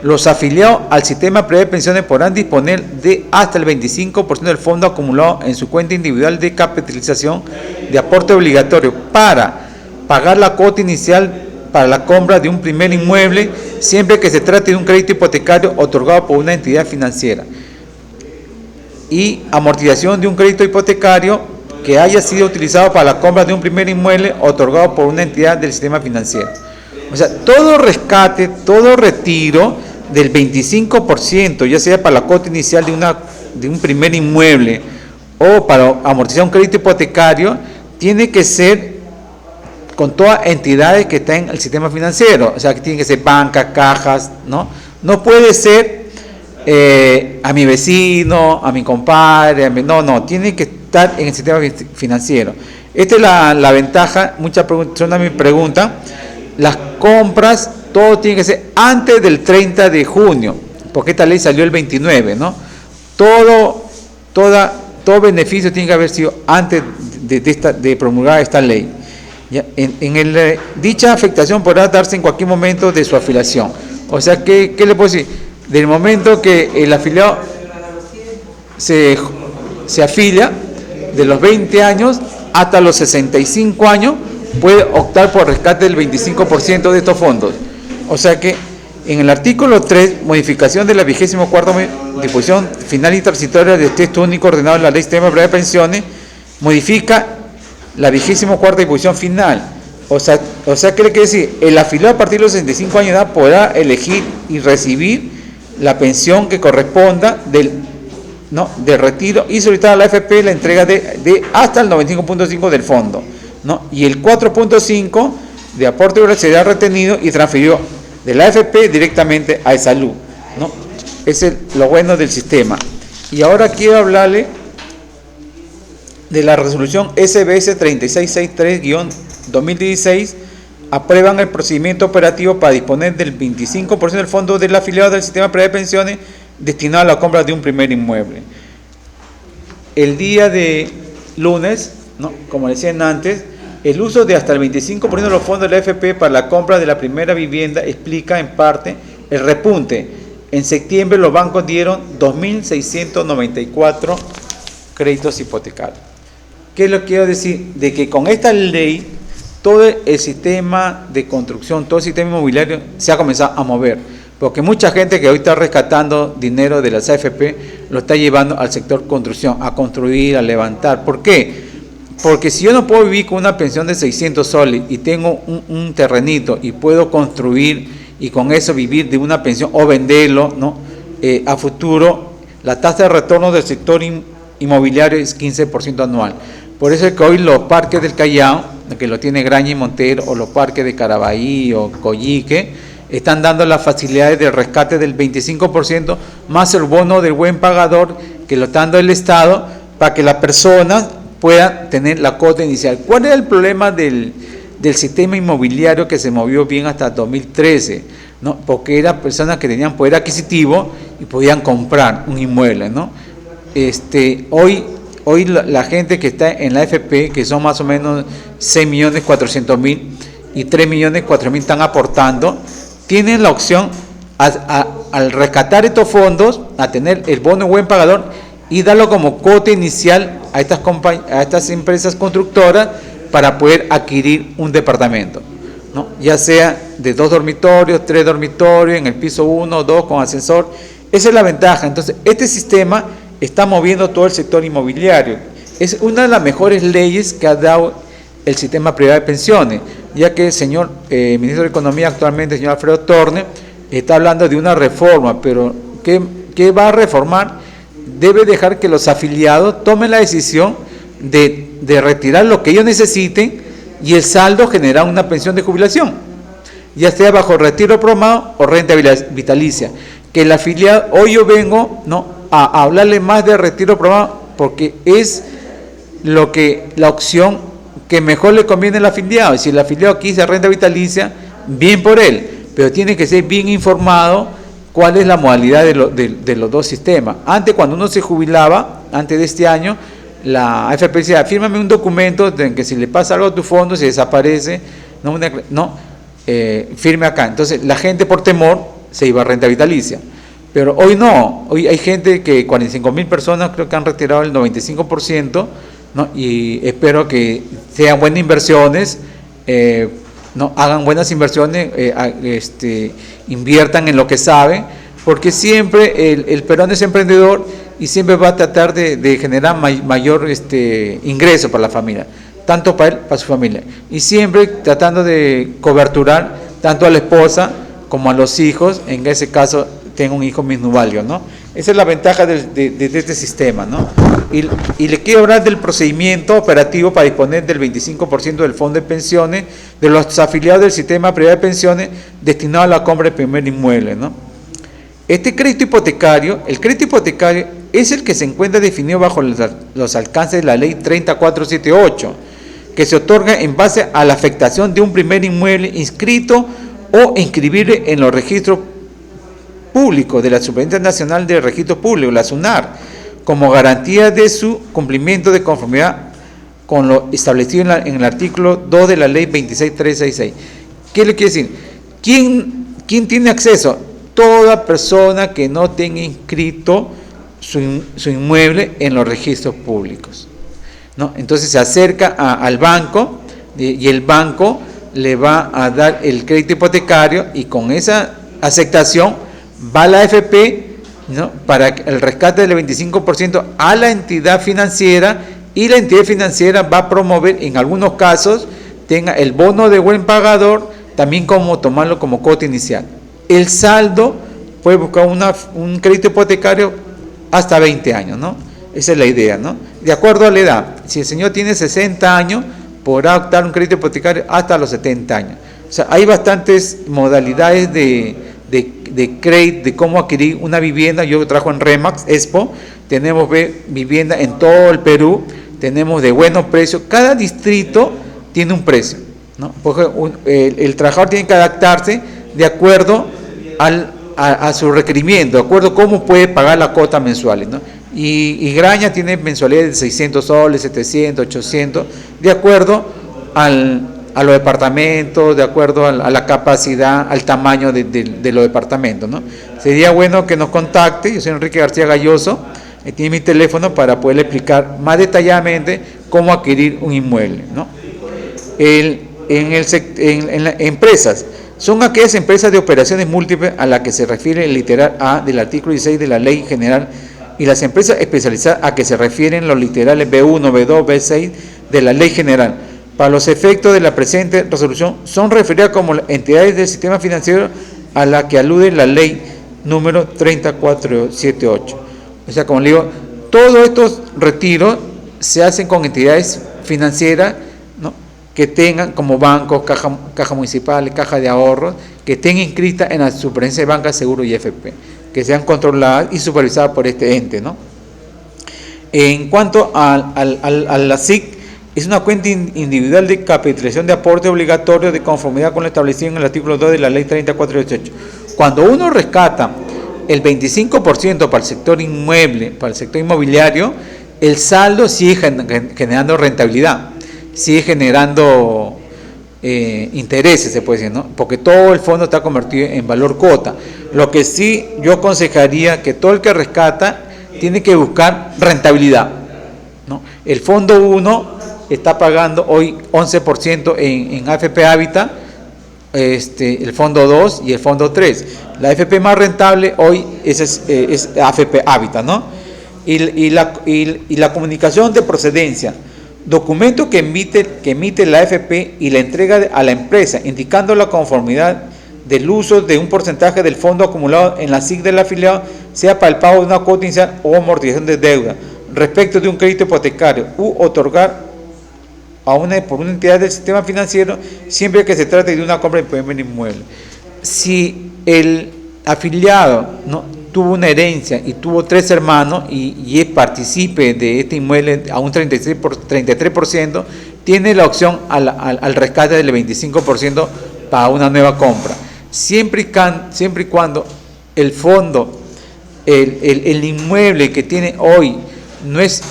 Los afiliados al sistema de pensiones podrán disponer de hasta el 25% del fondo acumulado en su cuenta individual de capitalización de aporte obligatorio para pagar la cuota inicial para la compra de un primer inmueble, siempre que se trate de un crédito hipotecario otorgado por una entidad financiera, y amortización de un crédito hipotecario que haya sido utilizado para la compra de un primer inmueble otorgado por una entidad del sistema financiero. O sea, todo rescate, todo retiro del 25%, ya sea para la cuota inicial de un primer inmueble o para amortizar un crédito hipotecario, tiene que ser con todas entidades que están en el sistema financiero, o sea, que tienen que ser bancas, cajas, ¿no? No puede ser a mi vecino, a mi compadre, no, tiene que estar en el sistema financiero. Esta es la ventaja. Muchas personas me preguntan, las compras, todo tiene que ser antes del 30 de junio, porque esta ley salió el 29, ¿no? Todo beneficio tiene que haber sido antes de promulgar esta ley. Ya, dicha afectación podrá darse en cualquier momento de su afiliación. O sea, ¿qué le puedo decir? Del momento que el afiliado se afilia, de los 20 años hasta los 65 años, puede optar por rescate del 25% de estos fondos. O sea que en el artículo 3, modificación de la 24ª disposición final y transitoria del texto único ordenado en la Ley Sistema Privado de Pensiones, modifica la 24ª disposición final. O sea, ¿qué le quiere decir? El afiliado a partir de los 65 años de edad podrá elegir y recibir la pensión que corresponda del retiro y solicitar a la AFP la entrega de hasta el 95.5 del fondo, ¿no? Y el 4.5 de aporte será retenido y transferido de la AFP directamente a Salud, ¿no? Ese es lo bueno del sistema. Y ahora quiero hablarle de la resolución SBS 3663-2016. Aprueban el procedimiento operativo para disponer del 25% del fondo del afiliado del sistema privado de pensiones destinado a la compra de un primer inmueble. El día de lunes, ¿no?, como decían antes, el uso de hasta el 25% de los fondos de la AFP para la compra de la primera vivienda explica en parte el repunte. En septiembre los bancos dieron 2.694 créditos hipotecarios. ¿Qué es lo que quiero decir? De que con esta ley todo el sistema de construcción, todo el sistema inmobiliario se ha comenzado a mover, porque mucha gente que hoy está rescatando dinero de las AFP lo está llevando al sector construcción, a construir, a levantar. ¿Por qué? Porque si yo no puedo vivir con una pensión de 600 soles y tengo un terrenito y puedo construir y con eso vivir de una pensión o venderlo, ¿no?, a futuro, la tasa de retorno del sector inmobiliario es 15% anual. Por eso es que hoy los parques del Callao, que lo tiene Graña y Montero, o los parques de Carabalí o Coyique, están dando las facilidades de rescate del 25% más el bono del buen pagador que lo está dando el Estado para que las personas puedan tener la cuota inicial. ¿Cuál era el problema del sistema inmobiliario que se movió bien hasta 2013? ¿No? Porque eran personas que tenían poder adquisitivo y podían comprar un inmueble, ¿no? Hoy la gente que está en la AFP, que son más o menos 6.400.000 y 3.400.000 están aportando, tienen la opción al rescatar estos fondos, a tener el bono buen pagador y darlo como cuota inicial a estas empresas constructoras para poder adquirir un departamento, ¿no? Ya sea de 2 dormitorios, 3 dormitorios, en el piso 1, 2 con ascensor. Esa es la ventaja. Entonces, este sistema está moviendo todo el sector inmobiliario. Es una de las mejores leyes que ha dado el sistema privado de pensiones, ya que el señor ministro de Economía actualmente, el señor Alfredo Torne, está hablando de una reforma, pero ¿qué va a reformar? Debe dejar que los afiliados tomen la decisión de retirar lo que ellos necesiten y el saldo generar una pensión de jubilación, ya sea bajo retiro programado o renta vitalicia. Que el afiliado, hoy yo vengo, ¿no?, a hablarle más de retiro programado porque es la opción que mejor le conviene al afiliado. Y si el afiliado quiere renta vitalicia, bien por él, pero tiene que ser bien informado cuál es la modalidad de los dos sistemas. Antes, cuando uno se jubilaba, antes de este año, la AFP decía, fírmame un documento en que si le pasa algo a tu fondo, si desaparece, firme acá. Entonces la gente por temor se iba a renta vitalicia. Pero hoy no, hoy hay gente que 45.000 personas creo que han retirado el 95%, ¿no? Y espero que sean buenas inversiones, ¿no? Hagan buenas inversiones, inviertan en lo que saben, porque siempre el peruano es emprendedor y siempre va a tratar de generar mayor ingreso para la familia, tanto para él, para su familia, y siempre tratando de coberturar tanto a la esposa como a los hijos, en ese caso tengo un hijo minusválido, ¿no? Esa es la ventaja de este sistema, ¿no? Y le quiero hablar del procedimiento operativo para disponer del 25% del fondo de pensiones de los afiliados del sistema privado de pensiones destinado a la compra del primer inmueble, ¿no? Este crédito hipotecario, el crédito hipotecario es el que se encuentra definido bajo los alcances de la ley 30478, que se otorga en base a la afectación de un primer inmueble inscrito o inscribirle en los registros públicos de la Superintendencia Nacional de Registro Público, la SUNAR, como garantía de su cumplimiento de conformidad con lo establecido en el artículo 2 de la ley 26366. ¿Qué le quiere decir? ¿Quién tiene acceso? Toda persona que no tenga inscrito su inmueble en los registros públicos, ¿no? Entonces se acerca al banco y el banco le va a dar el crédito hipotecario, y con esa aceptación va a la AFP, ¿no?, para el rescate del 25% a la entidad financiera, y la entidad financiera va a promover, en algunos casos, tenga el bono de buen pagador, también como tomarlo como cuota inicial. El saldo puede buscar un crédito hipotecario hasta 20 años, ¿no? Esa es la idea, ¿no? De acuerdo a la edad. Si el señor tiene 60 años, podrá optar un crédito hipotecario hasta los 70 años. O sea, hay bastantes modalidades de crédito, de cómo adquirir una vivienda. Yo trabajo en Remax Expo, tenemos vivienda en todo el Perú, tenemos de buenos precios. Cada distrito tiene un precio, ¿no? Porque el trabajador tiene que adaptarse de acuerdo a su requerimiento, de acuerdo a cómo puede pagar las cuotas mensuales, ¿no? Y Graña tiene mensualidades de 600 soles, 700, 800, de acuerdo a los departamentos, de acuerdo a la capacidad, al tamaño de los departamentos, ¿no? Sería bueno que nos contacte. Yo soy Enrique García Galloso, tiene mi teléfono para poderle explicar más detalladamente cómo adquirir un inmueble, ¿no? En las empresas, son aquellas empresas de operaciones múltiples a las que se refiere el literal A del artículo 16 de la Ley General, y las empresas especializadas a que se refieren los literales B1, B2, B6 de la Ley General. Para los efectos de la presente resolución, son referidas como entidades del sistema financiero a la que alude la ley número 3478. O sea, como le digo, todos estos retiros se hacen con entidades financieras, ¿no?, que tengan como bancos, caja municipal, caja de ahorros, que estén inscritas en la Superintendencia de Banca, Seguro y FP, que sean controladas y supervisadas por este ente, ¿no? En cuanto a la SIC, es una cuenta individual de capitalización de aporte obligatorio de conformidad con lo establecido en el artículo 2 de la ley 3478. Cuando uno rescata el 25% para el sector inmueble, para el sector inmobiliario, el saldo sigue generando rentabilidad, sigue generando intereses, se puede decir, ¿no? Porque todo el fondo está convertido en valor cuota. Lo que sí yo aconsejaría que todo el que rescata tiene que buscar rentabilidad, ¿no? El fondo 1 está pagando hoy 11% en AFP Hábitat, el fondo 2 y el fondo 3. La AFP más rentable hoy es AFP Hábitat, ¿no? Y la comunicación de procedencia, documento que emite la AFP y la entrega a la empresa, indicando la conformidad del uso de un porcentaje del fondo acumulado en la SIC del afiliado, sea para el pago de una cuota inicial o amortización de deuda, respecto de un crédito hipotecario, u otorgar por una entidad del sistema financiero, siempre que se trate de una compra de primer inmueble. Si el afiliado no tuvo una herencia y tuvo 3 hermanos y participe de este inmueble a un 33%, tiene la opción al rescate del 25% para una nueva compra. Siempre y cuando el fondo, el inmueble que tiene hoy no es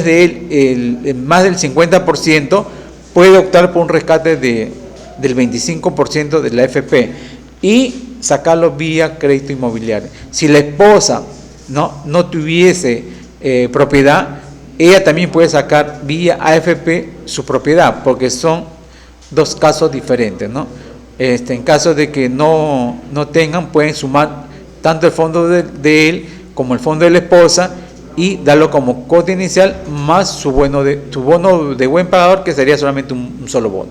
de él, más del 50%, puede optar por un rescate del 25% de la AFP y sacarlo vía crédito inmobiliario. Si la esposa no tuviese propiedad, ella también puede sacar vía AFP su propiedad, porque son dos casos diferentes, ¿no? En caso de que no tengan, pueden sumar tanto el fondo de él como el fondo de la esposa y darlo como cuota inicial más su bono de buen pagador, que sería solamente un solo bono.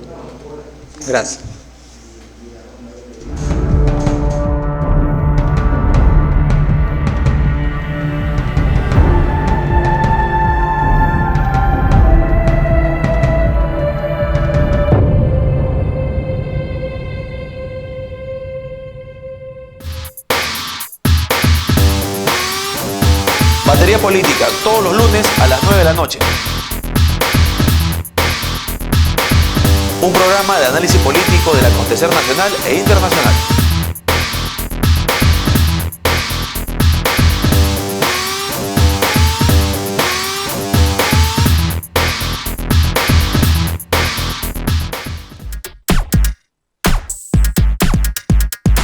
Gracias. Batería Política, todos los lunes a las 9 de la noche. Un programa de análisis político del acontecer nacional e internacional.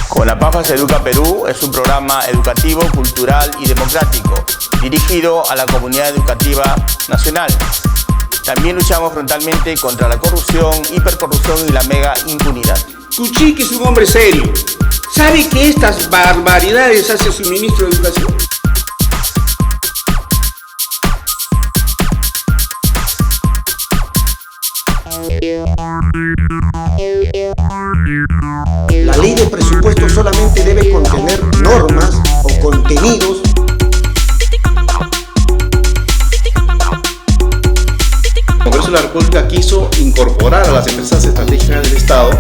Con la PAFA se educa Perú es un programa educativo, cultural y democrático, dirigido a la comunidad educativa nacional. También luchamos frontalmente contra la corrupción, hipercorrupción y la mega impunidad. Kuchiki es un hombre serio. ¿Sabe que estas barbaridades hace su ministro de Educación? La ley de presupuesto solamente debe contener normas o contenidos El Congreso de la República quiso incorporar a las empresas estratégicas del Estado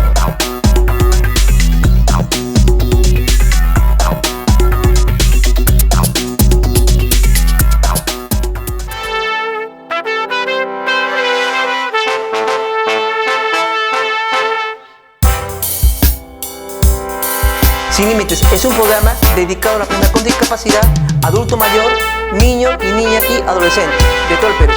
Sin Límites es un programa dedicado a la persona con discapacidad, adulto mayor, niño y niña y adolescente de todo el Perú.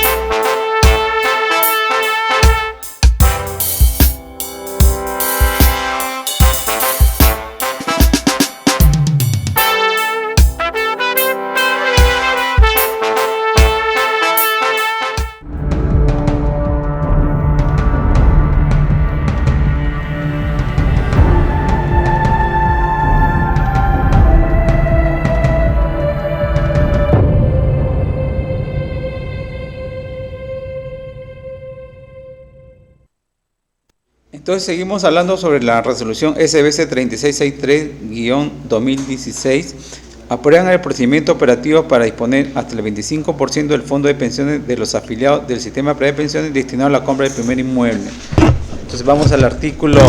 Entonces seguimos hablando sobre la resolución SBC 3663-2016. Aprueban el procedimiento operativo para disponer hasta el 25% del fondo de pensiones de los afiliados del sistema de pensiones destinado a la compra del primer inmueble. Entonces vamos al artículo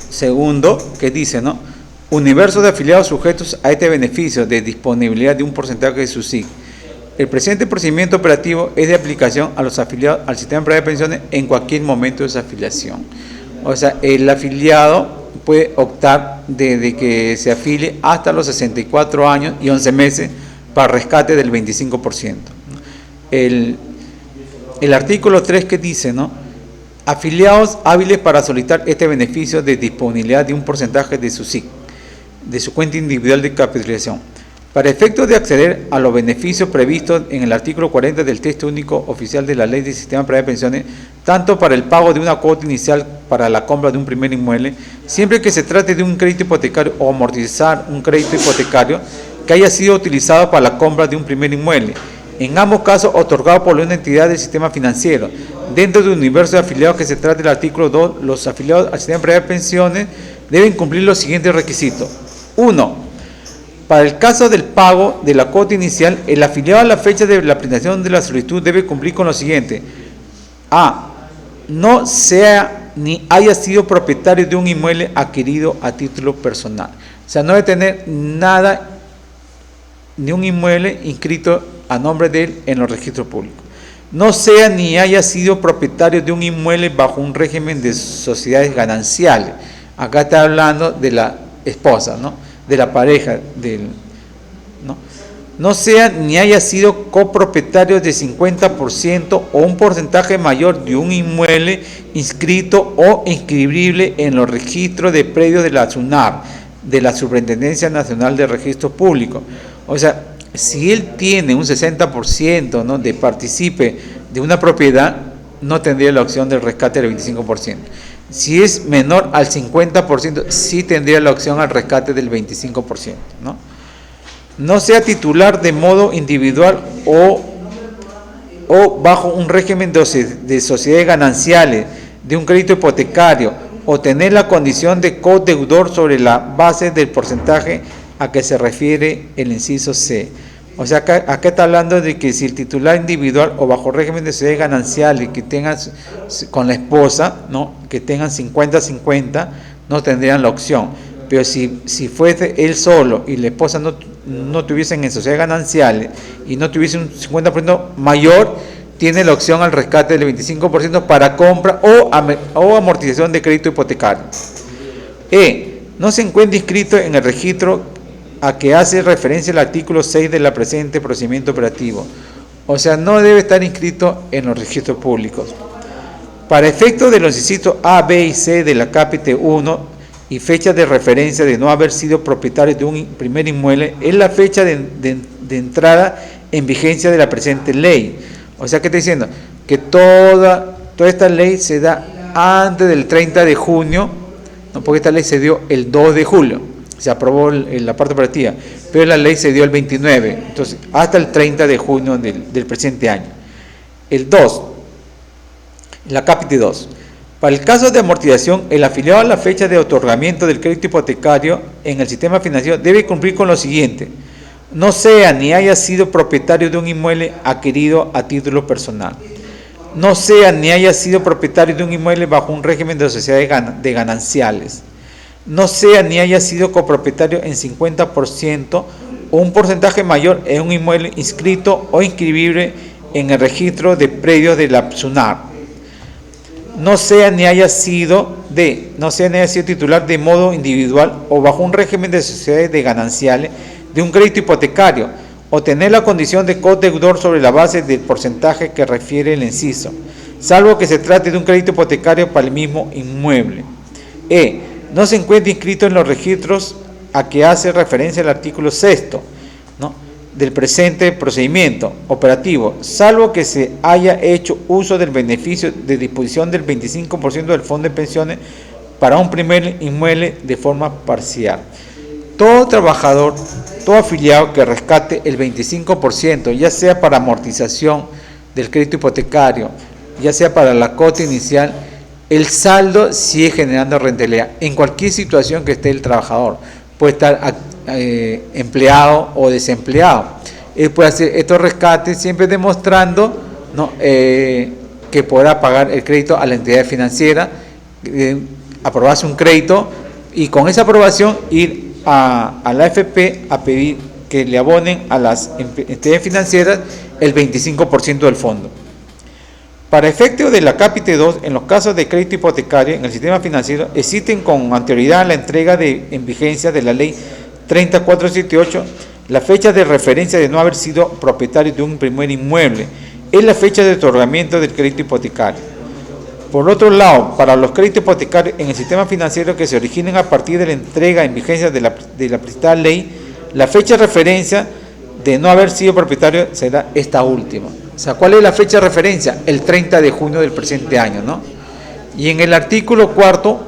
segundo que dice, ¿no? Universo de afiliados sujetos a este beneficio de disponibilidad de un porcentaje de su SIC. El presente procedimiento operativo es de aplicación a los afiliados al sistema de pensiones en cualquier momento de su afiliación. O sea, el afiliado puede optar desde que se afilie hasta los 64 años y 11 meses para rescate del 25%. El artículo 3 que dice, ¿no? Afiliados hábiles para solicitar este beneficio de disponibilidad de un porcentaje de su SIC, de su cuenta individual de capitalización. Para efectos de acceder a los beneficios previstos en el artículo 40 del texto único oficial de la Ley del Sistema Privado de Pensiones, tanto para el pago de una cuota inicial para la compra de un primer inmueble, siempre que se trate de un crédito hipotecario o amortizar un crédito hipotecario que haya sido utilizado para la compra de un primer inmueble, en ambos casos otorgado por una entidad del sistema financiero. Dentro del universo de afiliados que se trata del artículo 2, los afiliados al sistema privado de pensiones deben cumplir los siguientes requisitos. 1. Para el caso del pago de la cuota inicial, el afiliado a la fecha de la presentación de la solicitud debe cumplir con lo siguiente. A. No sea ni haya sido propietario de un inmueble adquirido a título personal. O sea, no debe tener nada, ni un inmueble inscrito a nombre de él en los registros públicos. No sea ni haya sido propietario de un inmueble bajo un régimen de sociedades gananciales. Acá está hablando de la esposa, ¿no? De la pareja del, ¿no? No sea ni haya sido copropietario de 50% o un porcentaje mayor de un inmueble inscrito o inscribible en los registros de predios de la SUNAR, de la Superintendencia Nacional de Registros Públicos. O sea, si él tiene un 60%, ¿no?, de participe de una propiedad, no tendría la opción del rescate del 25%. Si es menor al 50%, sí tendría la opción al rescate del 25%, ¿no? no sea titular de modo individual o bajo un régimen de sociedades gananciales, de un crédito hipotecario, o tener la condición de codeudor sobre la base del porcentaje a que se refiere el inciso C. O sea, acá está hablando de que si el titular individual o bajo régimen de sociedades gananciales que tengan con la esposa, ¿no?, que tengan 50-50, no tendrían la opción. Pero si fuese él solo y la esposa no tuviesen en sociedades gananciales y no tuviesen un 50% mayor, tiene la opción al rescate del 25% para compra o amortización de crédito hipotecario. No se encuentra inscrito en el registro a que hace referencia el artículo 6 de la presente procedimiento operativo. O sea, no debe estar inscrito en los registros públicos. Para efectos de los incisos A, B y C de la capítulo 1 y fecha de referencia de no haber sido propietario de un primer inmueble, es la fecha de entrada en vigencia de la presente ley. O sea, ¿qué está diciendo? Que toda esta ley se da antes del 30 de junio, ¿no?, porque esta ley se dio el 2 de julio, se aprobó la parte operativa, pero la ley se dio el 29, entonces hasta el 30 de junio del presente año. El 2, la capítulo 2. Para el caso de amortización, el afiliado a la fecha de otorgamiento del crédito hipotecario en el sistema financiero debe cumplir con lo siguiente: no sea ni haya sido propietario de un inmueble adquirido a título personal, no sea ni haya sido propietario de un inmueble bajo un régimen de sociedades de gananciales, no sea ni haya sido copropietario en 50% o un porcentaje mayor en un inmueble inscrito o inscribible en el registro de predios de la SUNAT, no sea ni haya sido titular de modo individual o bajo un régimen de sociedades de gananciales de un crédito hipotecario, o tener la condición de codeudor sobre la base del porcentaje que refiere el inciso, salvo que se trate de un crédito hipotecario para el mismo inmueble. No se encuentra inscrito en los registros a que hace referencia el artículo 6, ¿no?, del presente procedimiento operativo, salvo que se haya hecho uso del beneficio de disposición del 25% del fondo de pensiones para un primer inmueble de forma parcial. Todo trabajador, todo afiliado que rescate el 25%, ya sea para amortización del crédito hipotecario, ya sea para la cuota inicial, el saldo sigue generando rentabilidad en cualquier situación que esté el trabajador. Puede estar empleado o desempleado. Él puede hacer estos rescates siempre demostrando, ¿no?, que podrá pagar el crédito a la entidad financiera, aprobarse un crédito y con esa aprobación ir a la AFP a pedir que le abonen a las entidades financieras el 25% del fondo. Para efecto de la capítulo 2, en los casos de crédito hipotecario en el sistema financiero, existen con anterioridad a la entrega en vigencia de la ley 3478, la fecha de referencia de no haber sido propietario de un primer inmueble, es la fecha de otorgamiento del crédito hipotecario. Por otro lado, para los créditos hipotecarios en el sistema financiero que se originen a partir de la entrega en vigencia de la prestada ley, la fecha de referencia de no haber sido propietario será esta última. O sea, ¿cuál es la fecha de referencia? El 30 de junio del presente año, ¿no? Y en el artículo 4,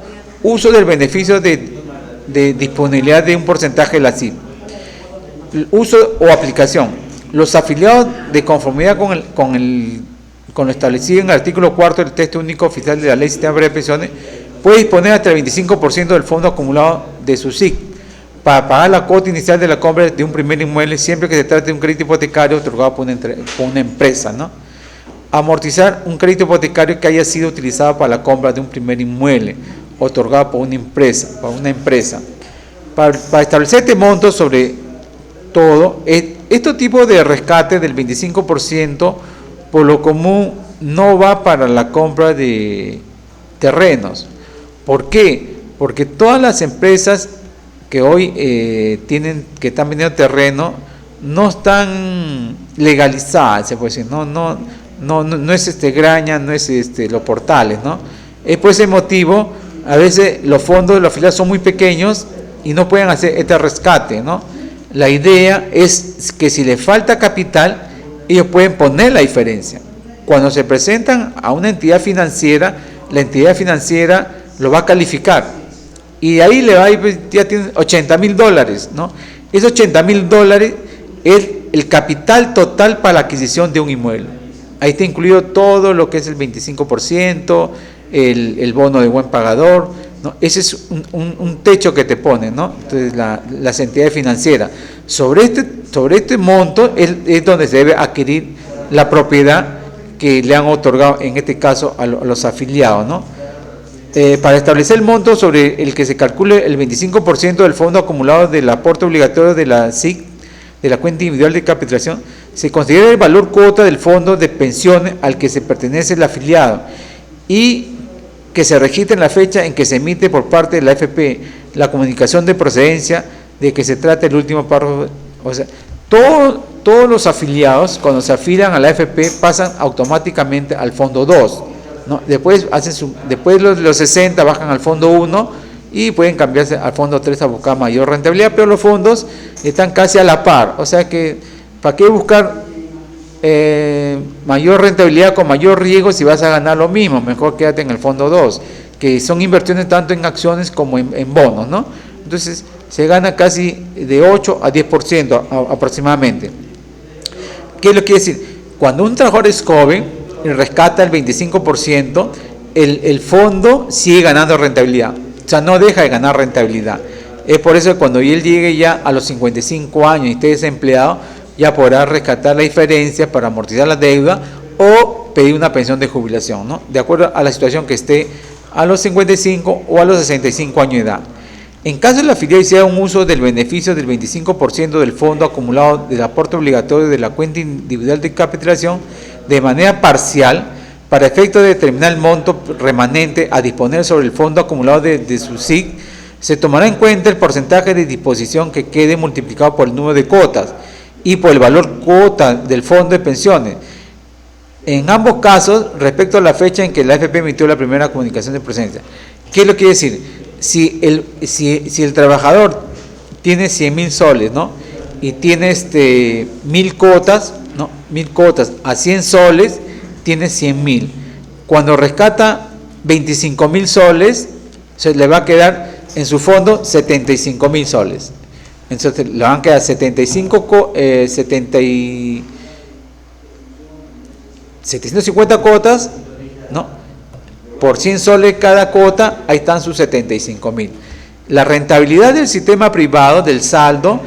uso del beneficio de disponibilidad de un porcentaje de la CIP. Uso o aplicación. Los afiliados de conformidad con lo establecido en el artículo 4 del texto único oficial de la Ley de Sistema de Pensiones, puede disponer hasta el 25% del fondo acumulado de su SIC para pagar la cuota inicial de la compra de un primer inmueble siempre que se trate de un crédito hipotecario otorgado por una empresa, ¿no? Amortizar un crédito hipotecario que haya sido utilizado para la compra de un primer inmueble otorgado por una empresa. Para establecer este monto sobre todo, este tipo de rescate del 25% por lo común no va para la compra de terrenos. ¿Por qué? Porque todas las empresas que hoy están vendiendo terreno no están legalizadas, se puede decir, no es Graña, no es los portales, ¿no? Es por ese motivo, a veces los fondos de los afiliados son muy pequeños y no pueden hacer este rescate, ¿no? La idea es que si les falta capital, ellos pueden poner la diferencia. Cuando se presentan a una entidad financiera, la entidad financiera lo va a calificar y de ahí ya tiene $80,000, ¿no? Esos $80.000 es el capital total para la adquisición de un inmueble. Ahí está incluido todo lo que es el 25%, el bono de buen pagador, ¿no? Ese es un techo que te ponen, ¿no? Entonces, las entidades financieras. Sobre este monto es donde se debe adquirir la propiedad que le han otorgado, en este caso, a los afiliados, ¿no? Para establecer el monto sobre el que se calcule el 25% del fondo acumulado del aporte obligatorio de la SIC, de la cuenta individual de capitalización, se considera el valor cuota del fondo de pensiones al que se pertenece el afiliado y que se registre en la fecha en que se emite por parte de la AFP la comunicación de procedencia de que se trata el último párrafo. O sea, todos los afiliados, cuando se afilian a la AFP, pasan automáticamente al fondo 2, ¿no? Después los 60 bajan al fondo 1 y pueden cambiarse al fondo 3 a buscar mayor rentabilidad, pero los fondos están casi a la par. O sea que, ¿para qué buscar mayor rentabilidad con mayor riesgo si vas a ganar lo mismo? Mejor quédate en el fondo 2, que son inversiones tanto en acciones como en bonos, ¿no? Entonces se gana casi de 8 a 10% aproximadamente. ¿Qué es lo que quiere decir? Cuando un trabajador es joven y rescata el 25%, el fondo sigue ganando rentabilidad, o sea, no deja de ganar rentabilidad. Es por eso que cuando él llegue ya a los 55 años y esté desempleado, ya podrá rescatar la diferencia para amortizar la deuda o pedir una pensión de jubilación, ¿no? De acuerdo a la situación que esté a los 55 o a los 65 años de edad. En caso de la afiliado hiciera un uso del beneficio del 25% del fondo acumulado del aporte obligatorio de la cuenta individual de capitalización de manera parcial, para efecto de determinar el monto remanente a disponer sobre el fondo acumulado de su SIC, se tomará en cuenta el porcentaje de disposición que quede multiplicado por el número de cuotas y por el valor cuota del fondo de pensiones. En ambos casos, respecto a la fecha en que la AFP emitió la primera comunicación de presencia. ¿Qué es lo que quiere decir? Si el trabajador tiene 100.000 soles, ¿no? Y tiene 1.000 cuotas, ¿no? 1.000 cuotas a 100 soles, tiene 100.000. Cuando rescata 25.000 soles, se le va a quedar en su fondo 75.000 soles. Entonces le van a quedar 750 cuotas, ¿no? Por 100 soles cada cuota, ahí están sus 75.000. La rentabilidad del sistema privado, del saldo,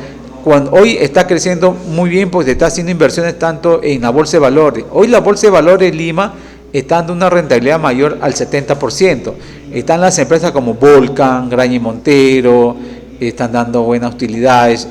hoy está creciendo muy bien porque está haciendo inversiones tanto en la Bolsa de Valores. Hoy la Bolsa de Valores de Lima está dando una rentabilidad mayor al 70%. Están las empresas como Volcan, Graña y Montero, están dando buenas utilidades,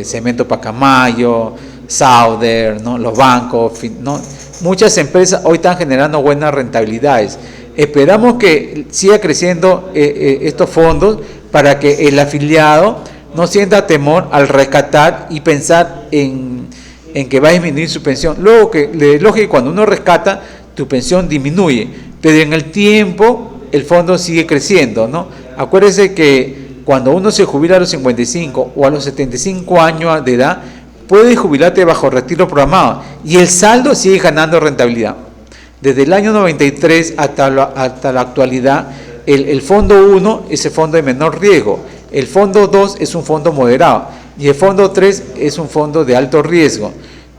Cemento Pacamayo, Sauder, ¿no? Los bancos, ¿no? Muchas empresas hoy están generando buenas rentabilidades. Esperamos que siga creciendo estos fondos para que el afiliado no sienta temor al rescatar y pensar en que va a disminuir su pensión. Luego que es lógico que cuando uno rescata, tu pensión disminuye, pero en el tiempo el fondo sigue creciendo, ¿no? Acuérdese que cuando uno se jubila a los 55 o a los 75 años de edad, puede jubilarte bajo retiro programado y el saldo sigue ganando rentabilidad. Desde el año 93 hasta la actualidad, el fondo 1 es el fondo de menor riesgo, el fondo 2 es un fondo moderado y el fondo 3 es un fondo de alto riesgo.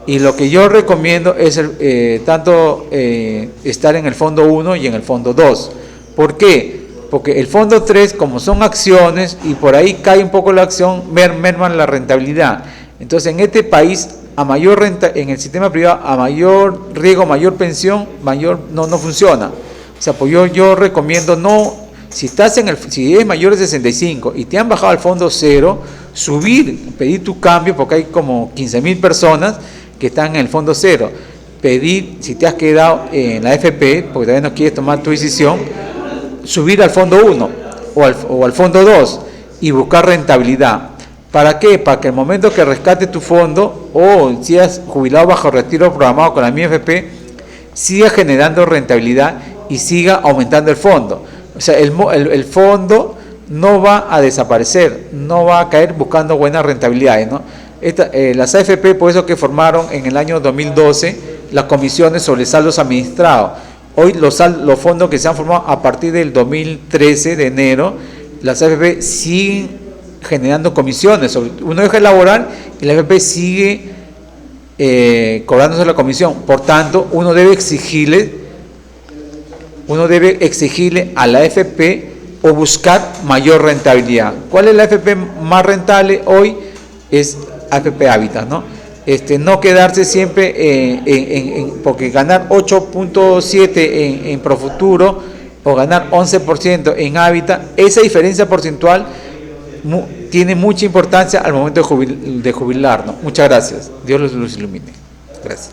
Y lo que yo recomiendo es estar en el fondo 1 y en el fondo 2. ¿Por qué? Porque el fondo 3, como son acciones y por ahí cae un poco la acción, merman la rentabilidad. Entonces, en este país, a mayor renta, en el sistema privado, a mayor riesgo, mayor pensión, no funciona. O sea, pues yo recomiendo si eres mayor de 65 y te han bajado al fondo 0, pedir tu cambio, porque hay como 15.000 personas que están en el fondo 0. Pedir, si te has quedado en la AFP, porque todavía no quieres tomar tu decisión, subir al fondo 1 o al fondo 2 y buscar rentabilidad. ¿Para qué? Para que el momento que rescate tu fondo o si has jubilado bajo retiro programado con la misma AFP, siga generando rentabilidad y siga aumentando el fondo. O sea, el fondo no va a desaparecer, no va a caer buscando buenas rentabilidades, ¿no? Las AFP, por eso que formaron en el año 2012 las comisiones sobre saldos administrados. Hoy los fondos que se han formado a partir del 2013 de enero, las AFP siguen generando comisiones. Uno deja de laborar y la AFP sigue cobrándose la comisión. Por tanto, uno debe exigirle a la AFP o buscar mayor rentabilidad. ¿Cuál es la AFP más rentable hoy? Es AFP Habitat, ¿no? No quedarse siempre porque ganar 8.7 en Profuturo o ganar 11% en Habitat, esa diferencia porcentual tiene mucha importancia al momento de jubilar, ¿no? Muchas gracias. Dios los ilumine. Gracias.